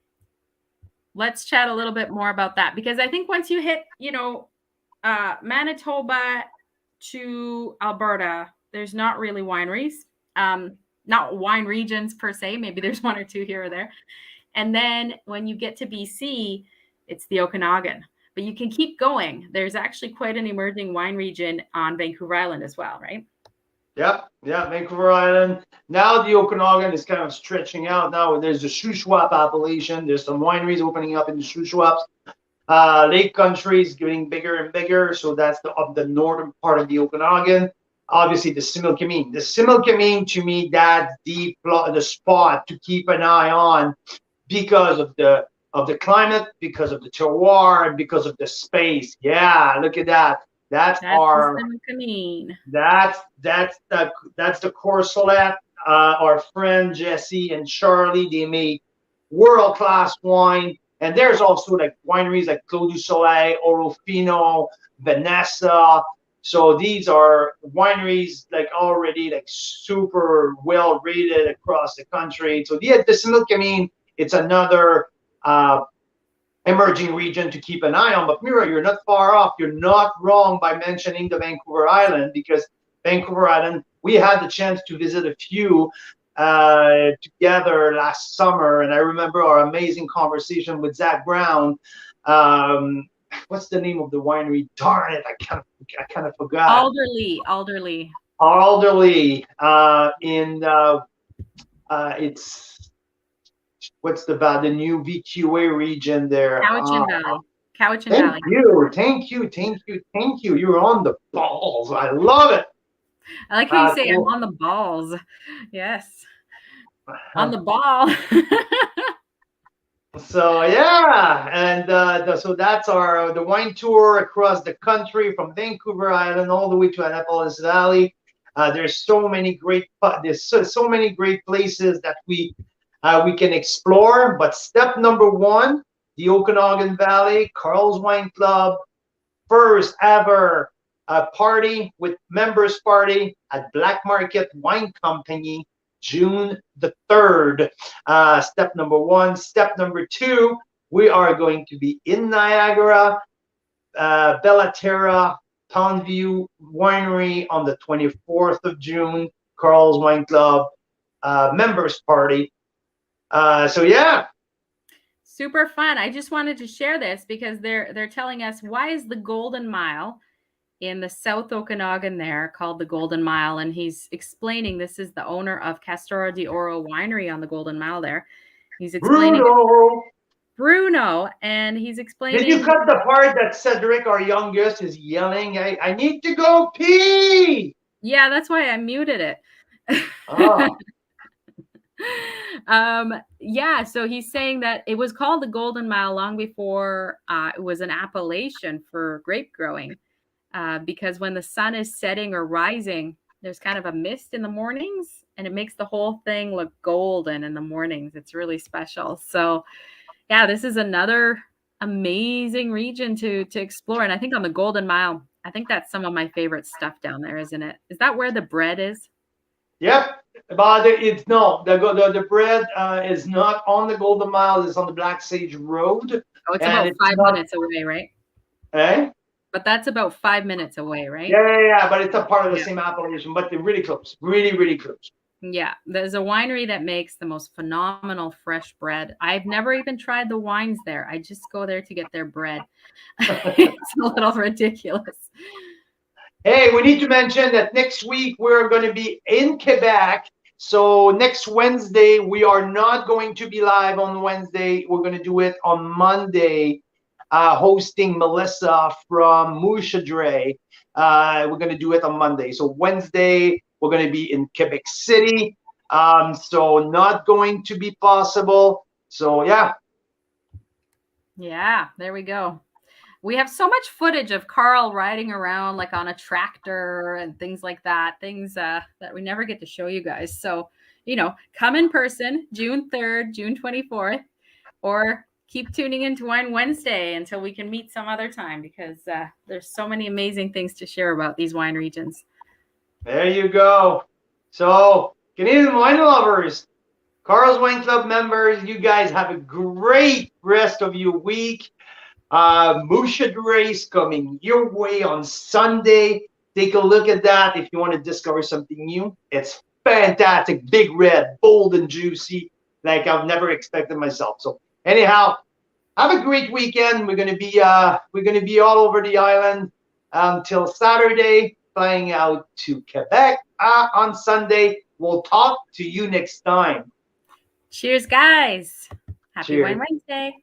let's chat a little bit more about that, because I think once you hit, Manitoba to Alberta, there's not really wineries, not wine regions per se. Maybe there's one or two here or there. And then when you get to BC, it's the Okanagan. But you can keep going. There's actually quite an emerging wine region on Vancouver Island as well, right? Yep. Yeah. Vancouver Island. Now the Okanagan is kind of stretching out. Now there's the Shuswap appellation. There's some wineries opening up in the Shuswaps. Lake country is getting bigger and bigger. So that's the northern part of the Okanagan. Obviously, the Similkameen. The Similkameen, to me, that's the spot to keep an eye on because of the climate, because of the terroir, and because of the space. Yeah, look at that. That's our that's the Courcelette. Our friend Jesse and Charlie, they make world-class wine. And there's also like wineries like Clos du Soleil, Orofino, Vanessa. So these are wineries like already like super well rated across the country. So the Similkameen, it's another emerging region to keep an eye on. But Mira, you're not far off. You're not wrong by mentioning the Vancouver Island, because Vancouver Island, we had the chance to visit a few together last summer, and I remember our amazing conversation with Zach Brown. What's the name of the winery? Darn it, I kind of forgot. Alderley. It's what's the new VQA region there? Cowichan Valley. Thank you. You're on the balls. I love it. I like how you say I'm on the balls. Yes. On the ball. So yeah, and so that's the wine tour across the country from Vancouver Island all the way to Annapolis Valley. There's so many great places that we can explore. But step number one, the Okanagan Valley, Carl's Wine Club, first ever party with members party at Black Market Wine Company, June the 3rd. Step number one. Step number two, we are going to be in Niagara, Terra, Poundview Winery on the 24th of June, Carl's Wine Club members party. So yeah. Super fun. I just wanted to share this because they're telling us, why is the Golden Mile in the South Okanagan there called the Golden Mile? And he's explaining this is the owner of Castora de Oro Winery on the Golden Mile there. He's explaining Bruno, and he's explaining. Did you cut the part that Cedric, our youngest, is yelling, I need to go pee? Yeah, that's why I muted it. Oh. Yeah, so he's saying that it was called the Golden Mile long before it was an appellation for grape growing, because when the sun is setting or rising, there's kind of a mist in the mornings, and it makes the whole thing look golden in the mornings. It's really special. So yeah, this is another amazing region to explore. And I think on the Golden Mile, I think that's some of my favorite stuff down there, isn't it? Is that where the bread is? Yep, but it's no. The bread is not on the Golden Mile. It's on the Black Sage Road. Oh, it's about 5 minutes away, right? Eh? But that's about 5 minutes away, right? Yeah. But it's a part of the same appellation, but they're really close. Really, really close. Yeah, there's a winery that makes the most phenomenal fresh bread. I've never even tried the wines there. I just go there to get their bread. It's a little ridiculous. Hey, we need to mention that next week we're going to be in Quebec. So next Wednesday, we are not going to be live on Wednesday. We're going to do it on Monday, hosting Melissa from Mouchadre. We're going to do it on Monday. So Wednesday, we're going to be in Quebec City. So not going to be possible. So yeah. Yeah, there we go. We have so much footage of Carl riding around like on a tractor and things like that, things that we never get to show you guys. So come in person June 3rd, June 24th, or keep tuning into Wine Wednesday until we can meet some other time, because there's so many amazing things to share about these wine regions. There you go. So, Canadian wine lovers, Carl's Wine Club members, you guys have a great rest of your week. Moosehead race coming your way on Sunday. Take a look at that if you want to discover something new. It's fantastic, big red, bold and juicy, like I've never expected myself. So anyhow, have a great weekend. We're gonna be all over the island till Saturday, flying out to Quebec on Sunday. We'll talk to you next time. Cheers, guys. Happy Cheers. Wine Wednesday.